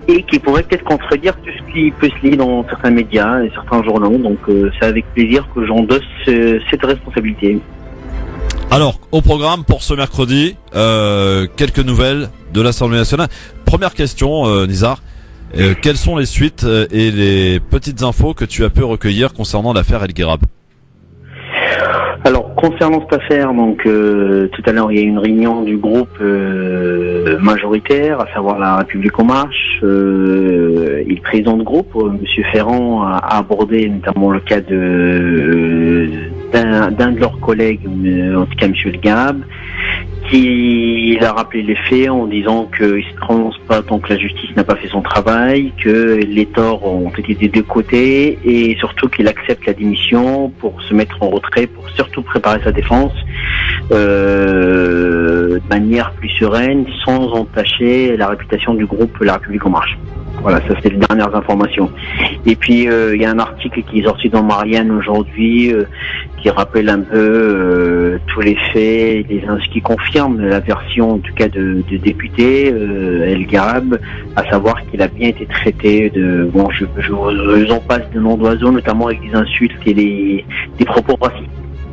Speaker 13: et qui pourraient peut-être contredire tout ce qui peut se lire dans certains médias et certains journaux. Donc c'est avec plaisir que j'endosse cette responsabilité.
Speaker 2: Alors, au programme pour ce mercredi, quelques nouvelles de l'Assemblée nationale. Première question, Nizar. Quelles sont les suites et les petites infos que tu as pu recueillir concernant l'affaire El Guerab?
Speaker 13: Alors, concernant cette affaire, tout à l'heure, il y a eu une réunion du groupe majoritaire, à savoir la République en marche. Et le président de groupe, M. Ferrand, a abordé notamment le cas d'un de leurs collègues, en tout cas M. El Guerab, qui a rappelé les faits en disant qu'il ne se prononce pas tant que la justice n'a pas fait son travail, que les torts ont été des deux côtés et surtout qu'il accepte la démission pour se mettre en retrait, pour surtout préparer sa défense de manière plus sereine, sans entacher la réputation du groupe La République en marche. Voilà, ça c'est les dernières informations. Et puis il y a un article qui est sorti dans Marianne aujourd'hui qui qui rappelle un peu tous les faits, ce qui confirme la version en tout cas de député El Garab, à savoir qu'il a bien été traité de, bon, je vous en passe de noms d'oiseaux, notamment avec des insultes et des propos racistes.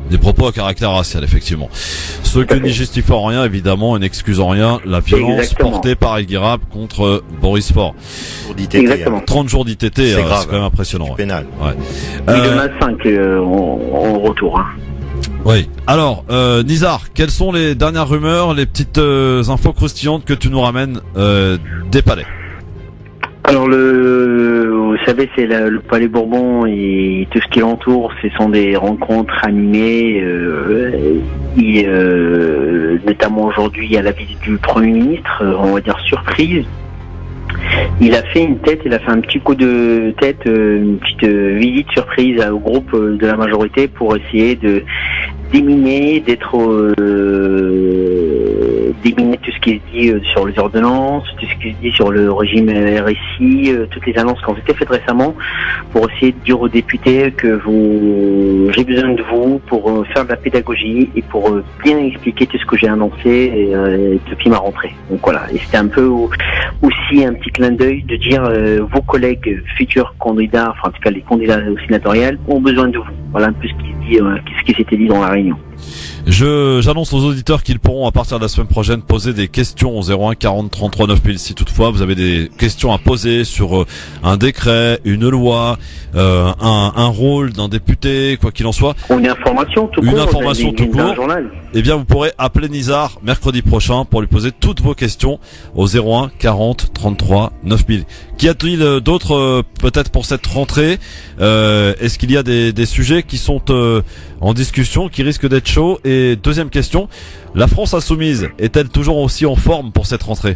Speaker 2: Des propos à caractère racial, effectivement. Ce que n'y justifie en rien, évidemment, et n'excuse en rien la violence portée par El Garab contre Boris Faure. 30 jours d'ITT, c'est quand même impressionnant.
Speaker 3: C'est pénal.
Speaker 2: Ouais.
Speaker 13: Il en a 5 en retour. Hein.
Speaker 2: Oui. Alors, Nizar, quelles sont les dernières rumeurs, les petites infos croustillantes que tu nous ramènes des palais?
Speaker 13: Alors vous savez, c'est le Palais Bourbon et tout ce qui l'entoure, ce sont des rencontres animées, notamment aujourd'hui à la visite du Premier ministre, on va dire surprise. Il a fait un petit coup de tête, une petite visite surprise au groupe de la majorité pour essayer de déminer tout ce qui est dit sur les ordonnances, tout ce qui est dit sur le régime RSI, toutes les annonces qui ont été faites récemment, pour essayer de dire aux députés que j'ai besoin de vous pour faire de la pédagogie et pour bien expliquer tout ce que j'ai annoncé depuis ma rentrée. Donc voilà, et c'était un peu aussi un petit clin d'œil de dire vos collègues futurs candidats, enfin en tout cas les candidats sénatoriales, ont besoin de vous. Voilà un peu ce qui s'était dit dans la réunion.
Speaker 2: J'annonce aux auditeurs qu'ils pourront à partir de la semaine prochaine poser des questions au 01 40 33 9000 si toutefois vous avez des questions à poser sur un décret, une loi, un rôle d'un député, quoi qu'il en soit.
Speaker 13: Ou une information tout court.
Speaker 2: Eh bien vous pourrez appeler Nizar mercredi prochain pour lui poser toutes vos questions au 01 40 33 9000. Qu'y a-t-il d'autre peut-être pour cette rentrée? Est-ce qu'il y a des sujets qui sont en discussion, qui risquent d'être chauds? Et deuxième question, la France insoumise est-elle toujours aussi en forme pour cette rentrée?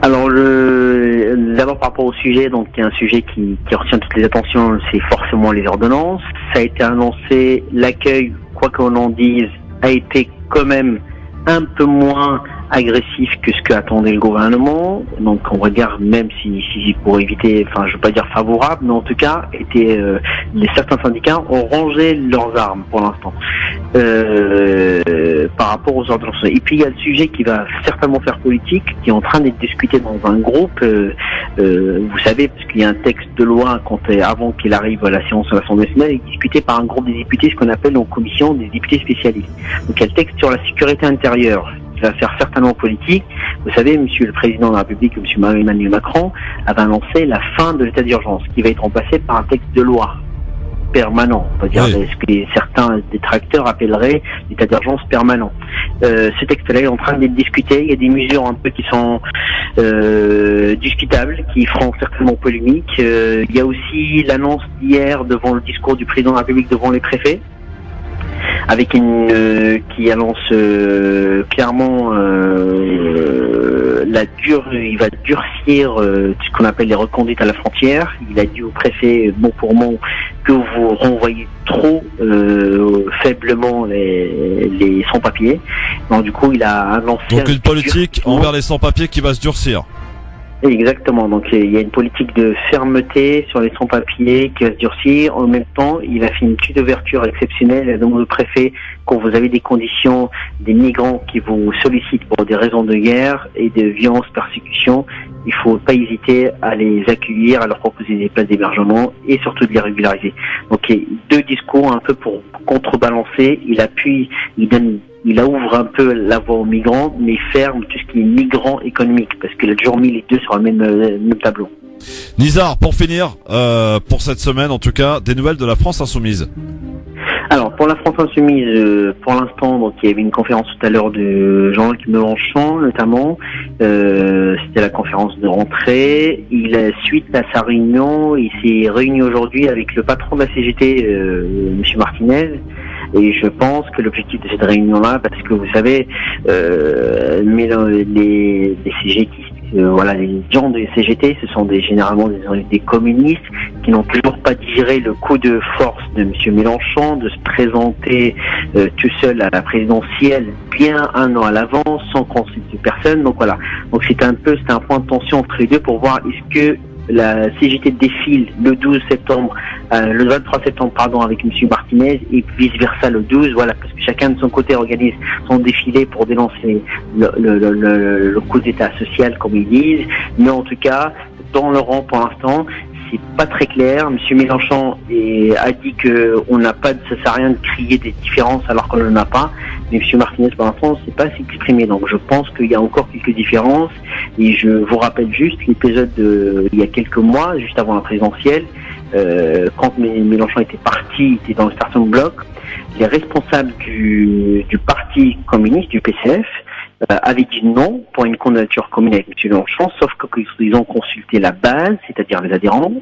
Speaker 13: Alors d'abord par rapport au sujet, donc il y a un sujet qui retient toutes les attentions, c'est forcément les ordonnances. Ça a été annoncé, l'accueil, quoi qu'on en dise, a été quand même un peu moins agressif que ce que attendait le gouvernement. Donc on regarde, même si pour éviter, enfin je veux pas dire favorable, mais en tout cas certains syndicats ont rangé leurs armes pour l'instant par rapport aux ordonnances. Et puis il y a le sujet qui va certainement faire politique, qui est en train d'être discuté dans un groupe, vous savez, parce qu'il y a un texte de loi avant qu'il arrive à la séance de l'Assemblée nationale, il est discuté par un groupe des députés, ce qu'on appelle en commission des députés spécialistes. Donc il y a le texte sur la sécurité intérieure, qui va faire certainement politique. Vous savez, monsieur le président de la République, monsieur Emmanuel Macron, avait annoncé la fin de l'état d'urgence, qui va être remplacé par un texte de loi permanent, on peut dire, ce que certains détracteurs appelleraient l'état d'urgence permanent. Ce texte-là est en train d'être discuté. Il y a des mesures un peu qui sont discutables, qui feront certainement polémique. Il y a aussi l'annonce d'hier devant le discours du président de la République devant les préfets, avec qui annonce clairement il va durcir ce qu'on appelle les reconduites à la frontière. Il a dit au préfet mot pour mot que vous renvoyez trop faiblement les sans-papiers. Donc du coup il a annoncé
Speaker 2: une politique envers les sans-papiers qui va se durcir.
Speaker 13: Exactement, donc il y a une politique de fermeté sur les sans-papiers qui va se durcir. En même temps, il a fait une petite ouverture exceptionnelle à demande au préfet, quand vous avez des conditions, des migrants qui vous sollicitent pour des raisons de guerre et de violence, persécution, il faut pas hésiter à les accueillir, à leur proposer des places d'hébergement et surtout de les régulariser. Donc il y a deux discours un peu pour contrebalancer. Il ouvre un peu la voie aux migrants, mais ferme tout ce qui est migrant économique, parce qu'il a toujours mis les deux sur le même tableau.
Speaker 2: Nizar, pour finir, pour cette semaine en tout cas, des nouvelles de la France insoumise.
Speaker 13: Alors pour la France insoumise, pour l'instant, donc il y avait une conférence tout à l'heure de Jean-Luc Mélenchon notamment. C'était la conférence de rentrée. Suite à sa réunion, il s'est réuni aujourd'hui avec le patron de la CGT, Monsieur Martinez. Et je pense que l'objectif de cette réunion-là, parce que vous savez, les CGTistes, les gens des CGT, ce sont généralement des communistes qui n'ont toujours pas digéré le coup de force de M. Mélenchon de se présenter tout seul à la présidentielle bien un an à l'avance, sans consulter personne. Donc voilà. Donc c'est un point de tension entre les deux pour voir est-ce que la CGT défile le 12 septembre, le 23 septembre, pardon, avec M. Martinez, et vice-versa le 12, voilà, parce que chacun de son côté organise son défilé pour dénoncer le coup d'état social, comme ils disent. Mais en tout cas, dans le rang, pour l'instant, c'est pas très clair. M. Mélenchon a dit que ça sert à rien de crier des différences alors qu'on n'en a pas. Mais M. Martinez, pour l'instant, ne s'est pas s'exprimer. Donc je pense qu'il y a encore quelques différences. Et je vous rappelle juste l'épisode il y a quelques mois, juste avant la présidentielle, quand Mélenchon était parti, était dans le starting bloc, les responsables du parti communiste, du PCF, avaient dit non pour une candidature commune avec M. Mélenchon, sauf qu'ils ont consulté la base, c'est-à-dire les adhérents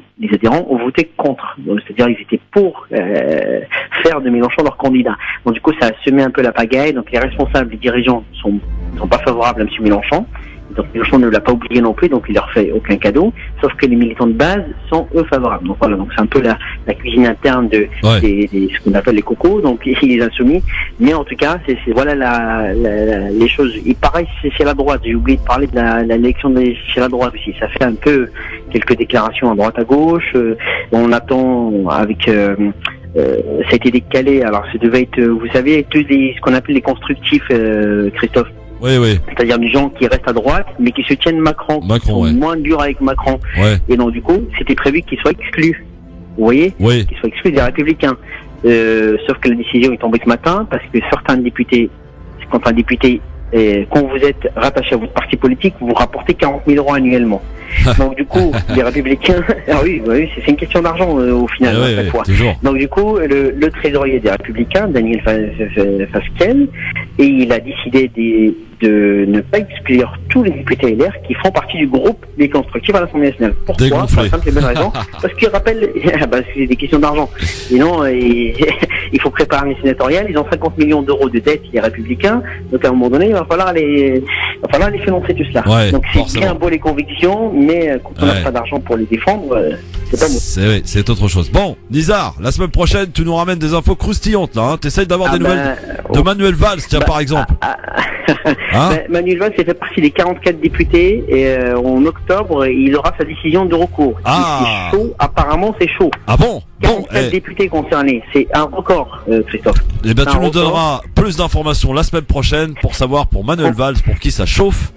Speaker 13: ont voté contre. C'est-à-dire ils étaient pour faire de Mélenchon leur candidat. Donc du coup ça a semé un peu la pagaille, donc les responsables, les dirigeants sont pas favorables à M. Mélenchon. Donc Mélenchon ne l'a pas oublié non plus, donc il leur fait aucun cadeau, sauf que les militants de base sont eux favorables. Donc voilà, donc c'est un peu la cuisine interne ce qu'on appelle les cocos, donc il les a soumis. Mais en tout cas, c'est voilà les choses. Et pareil, c'est chez la droite. J'ai oublié de parler de l'élection chez la droite aussi. Ça fait un peu quelques déclarations à droite à gauche. On attend avec ça a été décalé. Alors ça devait être, vous savez, ce qu'on appelle les constructifs, Christophe.
Speaker 2: Oui.
Speaker 13: C'est-à-dire des gens qui restent à droite, mais qui se tiennent Macron, qui sont moins durs avec Macron. Ouais. Et donc, du coup, c'était prévu qu'ils soient exclus. Vous voyez? Oui. Qu'ils soient exclus des Républicains. Sauf que la décision est tombée ce matin, parce que certains députés, quand un député, quand vous êtes rattaché à votre parti politique, vous rapportez 40 000 € annuellement. Donc du coup, les Républicains, c'est une question d'argent au final cette fois. Toujours. Donc du coup, le trésorier des Républicains, Daniel Fasquelle, et il a décidé de ne pas exclure tous les députés LR qui font partie du groupe des constructifs à l'Assemblée nationale. Pourquoi? Pour la simple et bonne raison, parce qu'il rappelle, c'est des questions d'argent. Sinon, il faut préparer les sénatoriales. Ils ont 50 millions d'euros de dettes, les Républicains. Donc à un moment donné, il va falloir les financer tout cela. Ouais, donc c'est bien beau les convictions, mais quand on n'a pas d'argent pour les défendre, c'est pas beau.
Speaker 2: C'est autre chose. Bon, Nizar, la semaine prochaine, tu nous ramènes des infos croustillantes là. Hein. T'essayes d'avoir des nouvelles de Manuel Valls, tiens par exemple.
Speaker 13: Manuel Valls fait partie des 44 députés et en octobre, il aura sa décision de recours. C'est chaud, apparemment c'est chaud.
Speaker 2: Ah bon?
Speaker 13: 44 députés concernés, c'est un record, Christophe.
Speaker 2: Eh ben tu nous donneras plus d'informations la semaine prochaine pour savoir pour Manuel Valls, pour qui ça chauffe.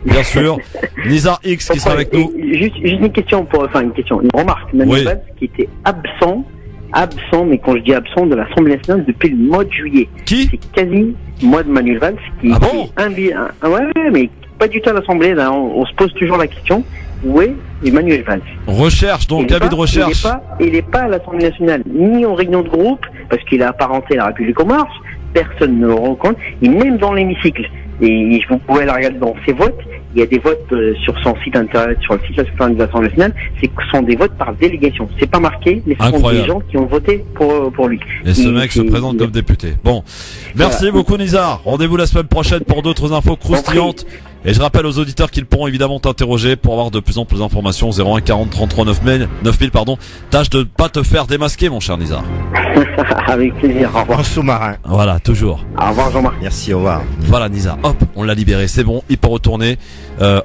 Speaker 2: Bien sûr. Nizar X qui sera avec nous.
Speaker 13: Juste une question, une remarque. Manuel Valls qui était absent, mais quand je dis absent, de l'Assemblée nationale depuis le mois de juillet.
Speaker 2: Qui?
Speaker 13: C'est quasi moi de Manuel Valls qui mais pas du tout à l'Assemblée. Là, on se pose toujours la question. Où est Emmanuel Valls?
Speaker 2: Recherche, donc avis de recherche.
Speaker 13: Il n'est pas à l'Assemblée nationale, ni en réunion de groupe, parce qu'il est apparenté à la République en marche. Personne ne le rencontre, et même dans l'hémicycle. Et vous pouvez la regarder dans ses votes. Il y a des votes sur son site internet, sur le site de l'Assemblée nationale. Ce sont des votes par délégation. C'est pas marqué, mais ce sont des gens qui ont voté pour lui.
Speaker 2: Et ce mec se présente comme député. Bon, merci beaucoup Nizar. Rendez-vous la semaine prochaine pour d'autres infos croustillantes. Et je rappelle aux auditeurs qu'ils pourront évidemment t'interroger pour avoir de plus en plus d'informations. 01 40 33 9000, Tâche de pas te faire démasquer, mon cher Nizar.
Speaker 13: Avec plaisir. Au revoir.
Speaker 3: En sous-marin.
Speaker 2: Voilà, toujours.
Speaker 13: Au revoir, Jean-Marc.
Speaker 3: Merci, au revoir.
Speaker 2: Voilà, Nizar. Hop, on l'a libéré. C'est bon. Il peut retourner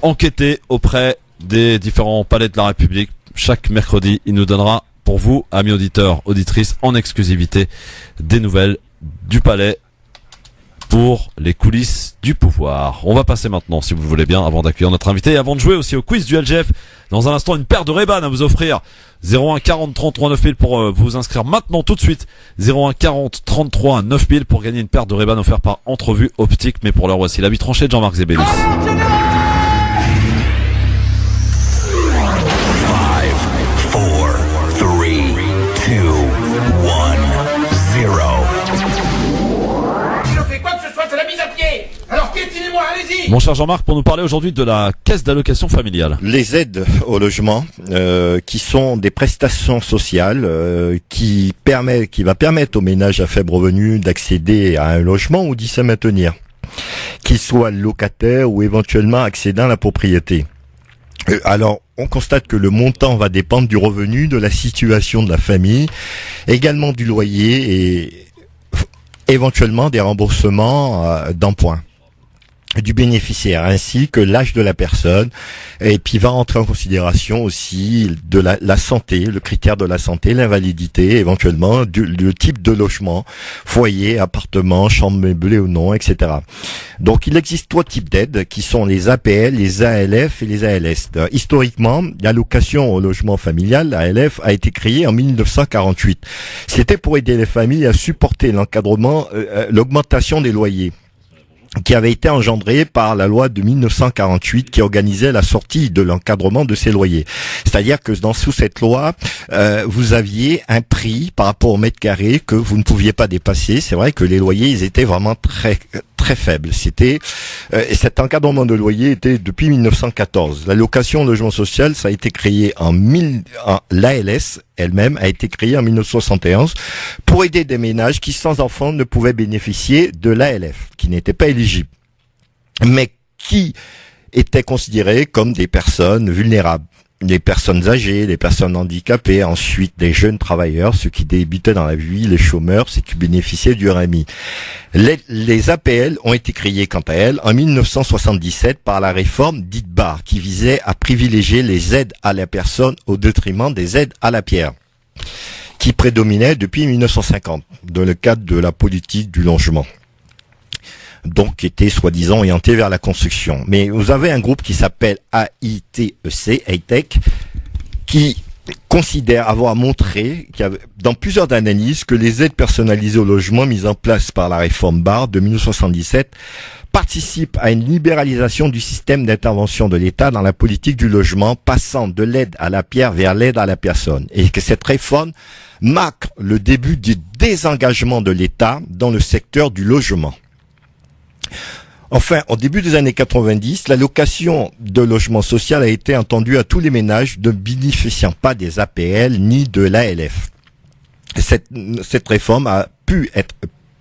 Speaker 2: enquêter auprès des différents palais de la République. Chaque mercredi, il nous donnera pour vous, amis auditeurs, auditrices, en exclusivité, des nouvelles du palais pour les coulisses du pouvoir. On va passer maintenant, si vous le voulez bien, avant d'accueillir notre invité et avant de jouer aussi au quiz du LGF. Dans un instant, une paire de Ray-Ban à vous offrir. 01 40 33 9000 pour vous inscrire maintenant tout de suite. 01 40 33 9000 pour gagner une paire de Ray-Ban offerte par Entrevue Optique. Mais pour l'heure, voici l'avis tranché de Jean-Marc Zébélus.
Speaker 14: 5, 4, 3, 2, 1, 0.
Speaker 15: Alors piétinez-moi, allez-y.
Speaker 2: Mon cher Jean-Marc, pour nous parler aujourd'hui de la caisse d'allocation familiale.
Speaker 3: Les aides au logement, qui sont des prestations sociales qui va permettre aux ménages à faible revenu d'accéder à un logement ou d'y se maintenir, qu'ils soient locataires ou éventuellement accédant à la propriété. Alors, on constate que le montant va dépendre du revenu, de la situation de la famille, également du loyer et éventuellement des remboursements d'emprunt. du bénéficiaire ainsi que l'âge de la personne, et puis va entrer en considération aussi de la santé, le critère de la santé, l'invalidité, éventuellement le type de logement, foyer, appartement, chambre meublée ou non, etc. Donc il existe 3 types d'aides qui sont les APL, les ALF et les ALS. Historiquement, l'allocation au logement familial, l'ALF, a été créée en 1948. C'était pour aider les familles à supporter l'encadrement, l'augmentation des loyers, qui avait été engendré par la loi de 1948 qui organisait la sortie de l'encadrement de ces loyers. C'est-à-dire que sous cette loi, vous aviez un prix par rapport au mètre carré que vous ne pouviez pas dépasser. C'est vrai que les loyers, ils étaient vraiment très faibles. Et cet encadrement de loyer était depuis 1914. L'allocation logement social, ça a été créé l'ALS elle-même a été créée en 1971 pour aider des ménages qui, sans enfants, ne pouvaient bénéficier de l'ALF, qui n'étaient pas éligibles, mais qui étaient considérés comme des personnes vulnérables. Les personnes âgées, les personnes handicapées, ensuite des jeunes travailleurs, ceux qui débutaient dans la vie, les chômeurs, ceux qui bénéficiaient du RMI. Les APL ont été créées, quant à elles, en 1977 par la réforme dite Barre, qui visait à privilégier les aides à la personne au détriment des aides à la pierre, qui prédominaient depuis 1950, dans le cadre de la politique du logement. Donc qui était soi-disant orienté vers la construction. Mais vous avez un groupe qui s'appelle AITEC, AITEC, qui considère avoir montré, dans plusieurs analyses, que les aides personnalisées au logement mises en place par la réforme Barre de 1977 participent à une libéralisation du système d'intervention de l'État dans la politique du logement, passant de l'aide à la pierre vers l'aide à la personne, et que cette réforme marque le début du désengagement de l'État dans le secteur du logement. Enfin, au début des années 90, l'allocation de logement social a été étendue à tous les ménages ne bénéficiant pas des APL ni de l'ALF. Cette réforme a pu être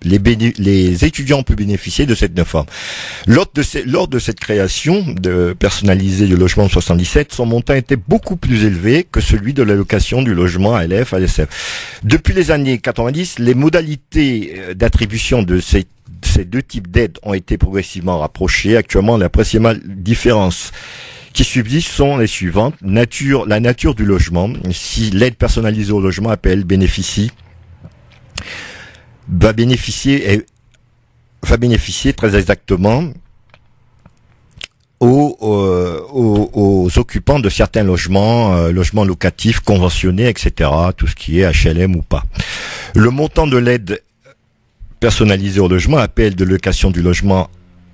Speaker 3: les étudiants ont pu bénéficier de cette réforme. Lors de cette création de personnalisé du logement de 77, son montant était beaucoup plus élevé que celui de l'allocation du logement ALF, ALSF. Depuis les années 90, les modalités d'attribution de ces 2 types d'aides ont été progressivement rapprochées. Actuellement, la principale différence qui subsiste sont les suivantes. La nature du logement. Si l'aide personnalisée au logement APL va bénéficier très exactement aux occupants de certains logements, logements locatifs, conventionnés, etc., tout ce qui est HLM ou pas. Le montant de l'aide personnalisée au logement, APL de location du logement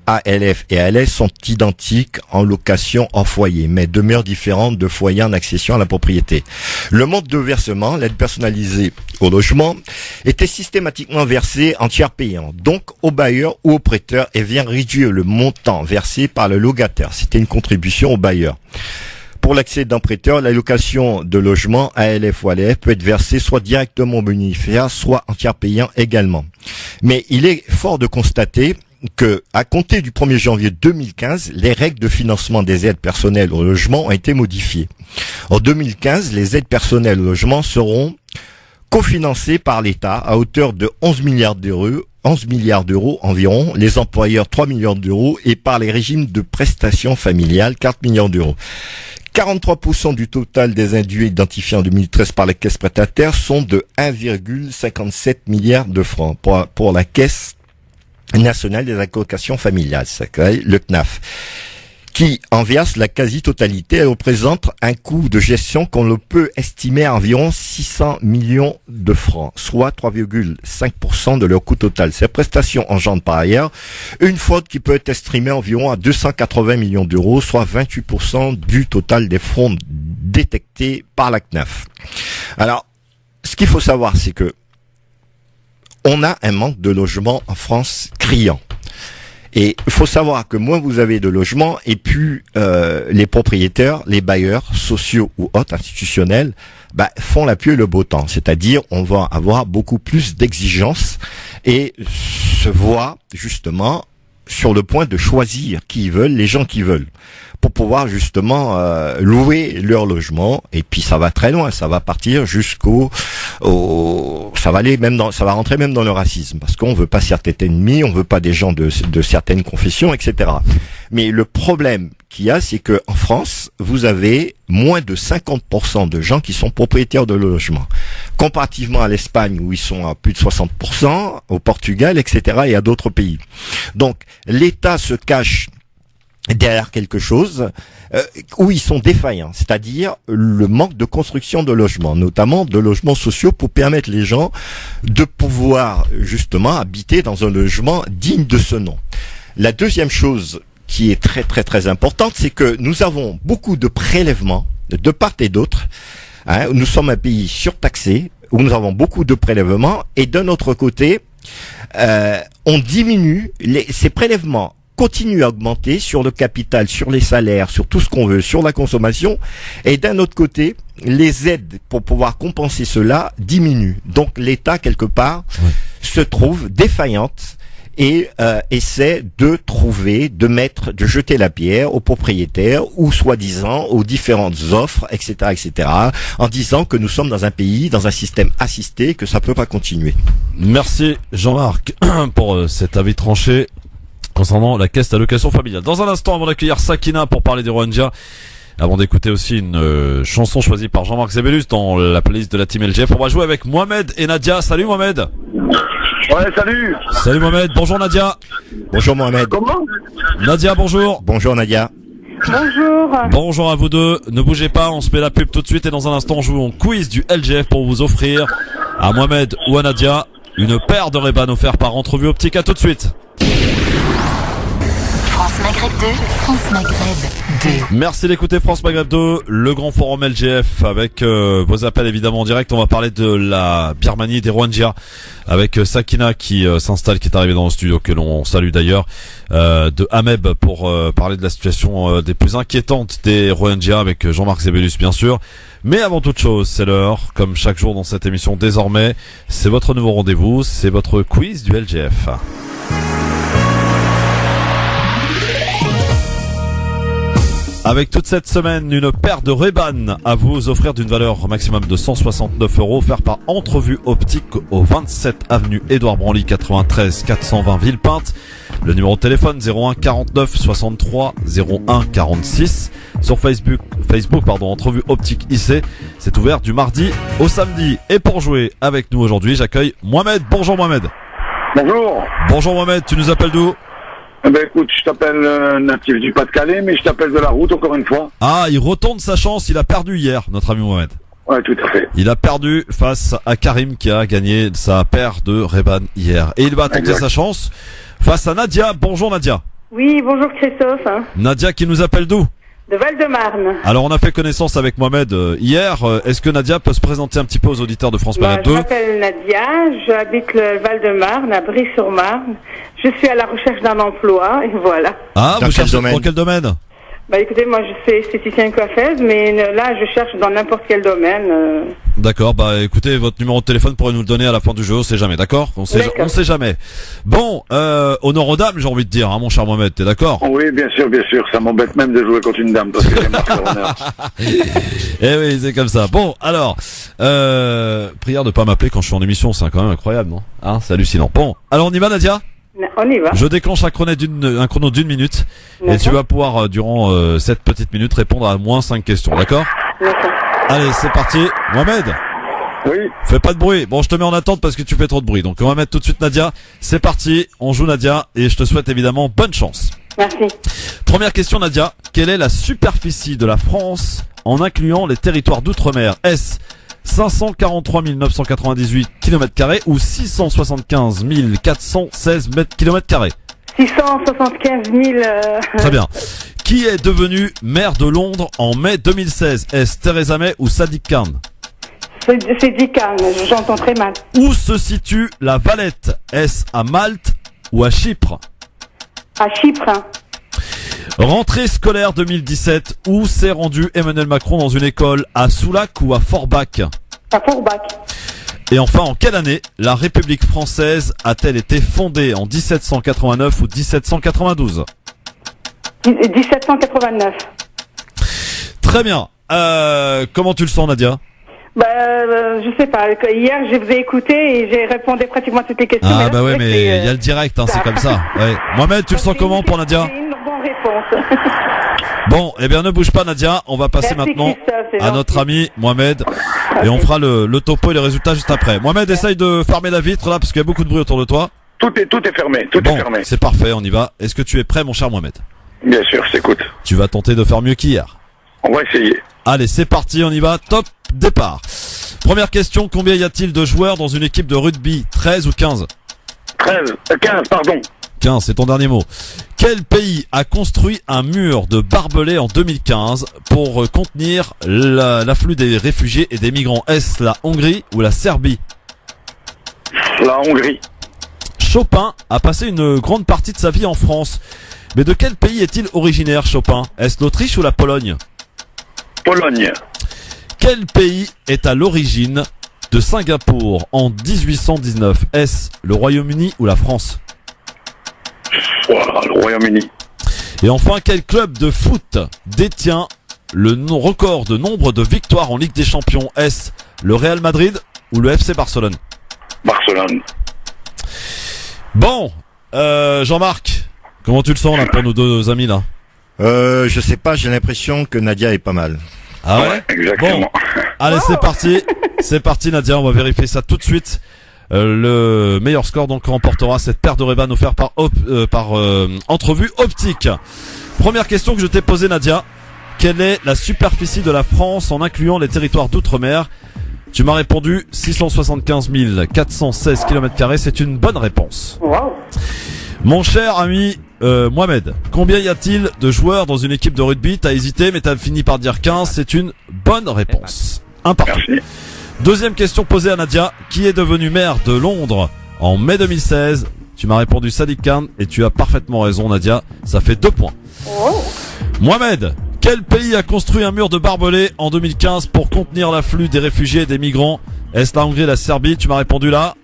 Speaker 3: ALF et ALS sont identiques en location en foyer, mais demeurent différentes de foyer en accession à la propriété. Le mode de versement, l'aide personnalisée au logement, était systématiquement versée en tiers payant, donc au bailleur ou au prêteur, et vient réduire le montant versé par le locataire. C'était une contribution au bailleur. Pour l'accès d'un prêteur, l'allocation de logement ALF ou ALF peut être versée soit directement au bénéficiaire, soit en tiers payant également. Mais il est fort de constater que, à compter du 1er janvier 2015, les règles de financement des aides personnelles au logement ont été modifiées. En 2015, les aides personnelles au logement seront cofinancées par l'État à hauteur de 11 milliards d'euros environ, les employeurs 3 milliards d'euros et par les régimes de prestations familiales 4 milliards d'euros. 43% du total des indus identifiés en 2013 par la caisse prestataire sont de 1,57 milliard de francs pour la caisse nationale des allocations familiales, le CNAF, qui en verse la quasi-totalité. Elle représente un coût de gestion qu'on peut estimer à environ 600 millions de francs, soit 3,5% de leur coût total. Ces prestations engendrent par ailleurs une fraude qui peut être estimée environ à 280 millions d'euros, soit 28% du total des fraudes détectées par la CNAF. Alors, ce qu'il faut savoir, c'est que on a un manque de logements en France criant. Et il faut savoir que moins vous avez de logements, et plus les propriétaires, les bailleurs sociaux ou autres institutionnels font la pluie et le beau temps. C'est-à-dire, on va avoir beaucoup plus d'exigences et se voit justement sur le point de choisir qui ils veulent, les gens qui veulent, pour pouvoir justement louer leur logement. Et puis ça va très loin, ça va partir ça va rentrer même dans le racisme, parce qu'on veut pas certains ennemis, on veut pas des gens de certaines confessions, etc. Mais le problème qu'il y a, c'est que en France, vous avez moins de 50% de gens qui sont propriétaires de logements, comparativement à l'Espagne où ils sont à plus de 60%, au Portugal, etc. et à d'autres pays. Donc l'État se cache derrière quelque chose où ils sont défaillants, c'est-à-dire le manque de construction de logements, notamment de logements sociaux pour permettre les gens de pouvoir justement habiter dans un logement digne de ce nom. La deuxième chose qui est très très très importante, c'est que nous avons beaucoup de prélèvements de part et d'autre. Nous sommes un pays surtaxé où nous avons beaucoup de prélèvements, et d'un autre côté, on diminue ces prélèvements continue à augmenter sur le capital, sur les salaires, sur tout ce qu'on veut, sur la consommation, et d'un autre côté, les aides pour pouvoir compenser cela diminuent. Donc l'État, quelque part, se trouve défaillante et essaie de jeter la pierre aux propriétaires ou soi-disant aux différentes offres, etc., etc., en disant que nous sommes dans un pays, dans un système assisté, que ça peut pas continuer.
Speaker 2: Merci Jean-Marc pour cet avis tranché concernant la caisse d'allocation familiale. Dans un instant, avant d'accueillir Sakina pour parler des Rohingyas, avant d'écouter aussi une chanson choisie par Jean-Marc Zebellus dans la playlist de la Team LGF, on va jouer avec Mohamed et Nadia. Salut Mohamed.
Speaker 15: Ouais, salut.
Speaker 2: Salut Mohamed, bonjour Nadia.
Speaker 3: Bonjour Mohamed.
Speaker 15: Comment?
Speaker 2: Nadia, bonjour.
Speaker 3: Bonjour Nadia.
Speaker 16: Bonjour.
Speaker 2: Bonjour à vous deux. Ne bougez pas, on se met la pub tout de suite et dans un instant, on joue au quiz du LGF pour vous offrir à Mohamed ou à Nadia une paire de Ray-Ban offert par Entrevue Optique. À tout de suite.
Speaker 1: France Maghreb 2, France Maghreb 2.
Speaker 2: Merci d'écouter France Maghreb 2, le grand forum LGF avec vos appels évidemment en direct. On va parler de la Birmanie, des Rohingyas avec Sakina qui s'installe, qui est arrivée dans le studio, que l'on salue d'ailleurs, de Ameb pour parler de la situation des plus inquiétantes des Rohingyas avec Jean-Marc Zebellus bien sûr. Mais avant toute chose, c'est l'heure, comme chaque jour dans cette émission désormais, c'est votre nouveau rendez-vous, c'est votre quiz du LGF. Avec toute cette semaine, une paire de Ray-Ban à vous offrir d'une valeur maximum de 169 €, offert par Entrevue Optique au 27 avenue Édouard Branly, 93 420 Villepinte. Le numéro de téléphone 01 49 63 01 46. Sur Facebook, Entrevue Optique IC. C'est ouvert du mardi au samedi. Et pour jouer avec nous aujourd'hui, j'accueille Mohamed. Bonjour Mohamed.
Speaker 15: Bonjour.
Speaker 2: Bonjour Mohamed, tu nous appelles d'où?
Speaker 15: Eh ben écoute, je t'appelle natif du Pas-de-Calais, mais je t'appelle de la route encore une fois.
Speaker 2: Ah, il retourne sa chance, il a perdu hier, notre ami Mohamed.
Speaker 15: Ouais, tout à fait.
Speaker 2: Il a perdu face à Karim qui a gagné sa paire de Ray-Ban hier. Et il va tenter sa chance face à Nadia. Bonjour Nadia.
Speaker 16: Oui, bonjour Christophe.
Speaker 2: Nadia qui nous appelle d'où?
Speaker 16: De Val-de-Marne.
Speaker 2: Alors on a fait connaissance avec Mohamed hier. Est-ce que Nadia peut se présenter un petit peu aux auditeurs de France Maghreb 2?
Speaker 16: Je m'appelle Nadia, j'habite le Val-de-Marne, à Brie-sur-Marne. Je suis à la recherche d'un emploi et voilà.
Speaker 2: Ah, vous cherchez dans quel domaine?
Speaker 16: Bah écoutez, moi je fais esthéticienne coiffeuse, mais là je cherche dans n'importe quel domaine.
Speaker 2: D'accord, bah écoutez, votre numéro de téléphone pourrez nous le donner à la fin du jeu, on sait jamais, d'accord? On sait jamais. Bon, honneur aux dames, j'ai envie de dire, hein, mon cher Mohamed, t'es d'accord?
Speaker 15: Oui, bien sûr, ça m'embête même de jouer contre une dame, parce que j'aime marquer l'honneur.
Speaker 2: Eh oui, c'est comme ça. Bon, alors, prière de pas m'appeler quand je suis en émission, c'est quand même incroyable, non? Hein, c'est hallucinant. Bon, alors on y va Nadia?
Speaker 16: On y va.
Speaker 2: Je déclenche un chrono d'une minute et tu vas pouvoir durant cette petite minute répondre à moins 5 questions, d'accord?
Speaker 16: D'accord.
Speaker 2: Allez, c'est parti. Mohamed.
Speaker 15: Oui.
Speaker 2: Fais pas de bruit. Bon, je te mets en attente parce que tu fais trop de bruit. Donc on va mettre tout de suite Nadia. C'est parti. On joue Nadia et je te souhaite évidemment bonne chance.
Speaker 16: Merci.
Speaker 2: Première question Nadia. Quelle est la superficie de la France en incluant les territoires d'outre-mer? Est-ce 543 998 km² ou 675 416 km²?
Speaker 16: 675 000...
Speaker 2: Très bien. Qui est devenu maire de Londres en mai 2016? Est-ce Theresa May ou Sadiq Khan?
Speaker 16: C'est Dick Khan, j'entends très mal.
Speaker 2: Où se situe la Valette? Est-ce à Malte ou à Chypre?
Speaker 16: À Chypre.
Speaker 2: Rentrée scolaire 2017, où s'est rendu Emmanuel Macron dans une école? À Soulac ou à Forbach?
Speaker 16: À Forbach.
Speaker 2: Et enfin, en quelle année la République française a-t-elle été fondée? En 1789 ou 1792?
Speaker 16: 1789.
Speaker 2: Très bien. Comment tu le sens, Nadia?
Speaker 16: Je sais pas. Hier, je vous ai écouté et j'ai répondu pratiquement à toutes les questions.
Speaker 2: Ah bah ouais, mais il y a le direct, hein, c'est comme ça. Ouais. Mohamed, tu le sens comment pour Nadia?
Speaker 16: C'est une bonne réponse.
Speaker 2: Bon, eh bien ne bouge pas, Nadia. On va passer maintenant à notre ami Mohamed et on fera le topo et les résultats juste après. Mohamed, essaye de fermer la vitre là parce qu'il y a beaucoup de bruit autour de toi.
Speaker 15: Tout est fermé, tout est fermé.
Speaker 2: C'est parfait, on y va. Est-ce que tu es prêt, mon cher Mohamed?
Speaker 15: Bien sûr, je t'écoute.
Speaker 2: Tu vas tenter de faire mieux qu'hier.
Speaker 15: On va essayer.
Speaker 2: Allez, c'est parti, on y va. Top départ. Première question, combien y a-t-il de joueurs dans une équipe de rugby? 13 ou 15?
Speaker 15: 15, pardon.
Speaker 2: 15, c'est ton dernier mot. Quel pays a construit un mur de barbelés en 2015 pour contenir l'afflux des réfugiés et des migrants? Est-ce la Hongrie ou la Serbie?
Speaker 15: La Hongrie.
Speaker 2: Chopin a passé une grande partie de sa vie en France. Mais de quel pays est-il originaire, Chopin? Est-ce l'Autriche ou la Pologne?
Speaker 15: Pologne.
Speaker 2: Quel pays est à l'origine de Singapour en 1819? Est-ce le Royaume-Uni ou la France?
Speaker 15: Voilà, le Royaume-Uni.
Speaker 2: Et enfin, quel club de foot détient le record de nombre de victoires en Ligue des Champions? Est-ce le Real Madrid ou le FC Barcelone?
Speaker 15: Barcelone.
Speaker 2: Bon, Jean-Marc, comment tu le sens là pour nos deux amis là?
Speaker 3: Je sais pas, j'ai l'impression que Nadia est pas mal.
Speaker 2: Ah ouais?
Speaker 15: Exactement.
Speaker 2: Bon, allez, c'est parti. C'est parti, Nadia, on va vérifier ça tout de suite. Le meilleur score donc remportera cette paire de Ray-Ban offert par Entrevue Optique. Première question que je t'ai posée, Nadia. Quelle est la superficie de la France en incluant les territoires d'outre-mer? Tu m'as répondu 675 416 km². C'est une bonne réponse.
Speaker 16: Wow.
Speaker 2: Mon cher ami Mohamed, combien y a-t-il de joueurs dans une équipe de rugby? T'as hésité mais t'as fini par dire 15. C'est une bonne réponse. Un partout.
Speaker 15: Merci.
Speaker 2: Deuxième question posée à Nadia. Qui est devenu maire de Londres en mai 2016? Tu m'as répondu Sadiq Khan et tu as parfaitement raison, Nadia. Ça fait 2 points.
Speaker 16: Oh.
Speaker 2: Mohamed, quel pays a construit un mur de barbelés en 2015 pour contenir l'afflux des réfugiés et des migrants? Est-ce la Hongrie, la Serbie? Tu m'as répondu là.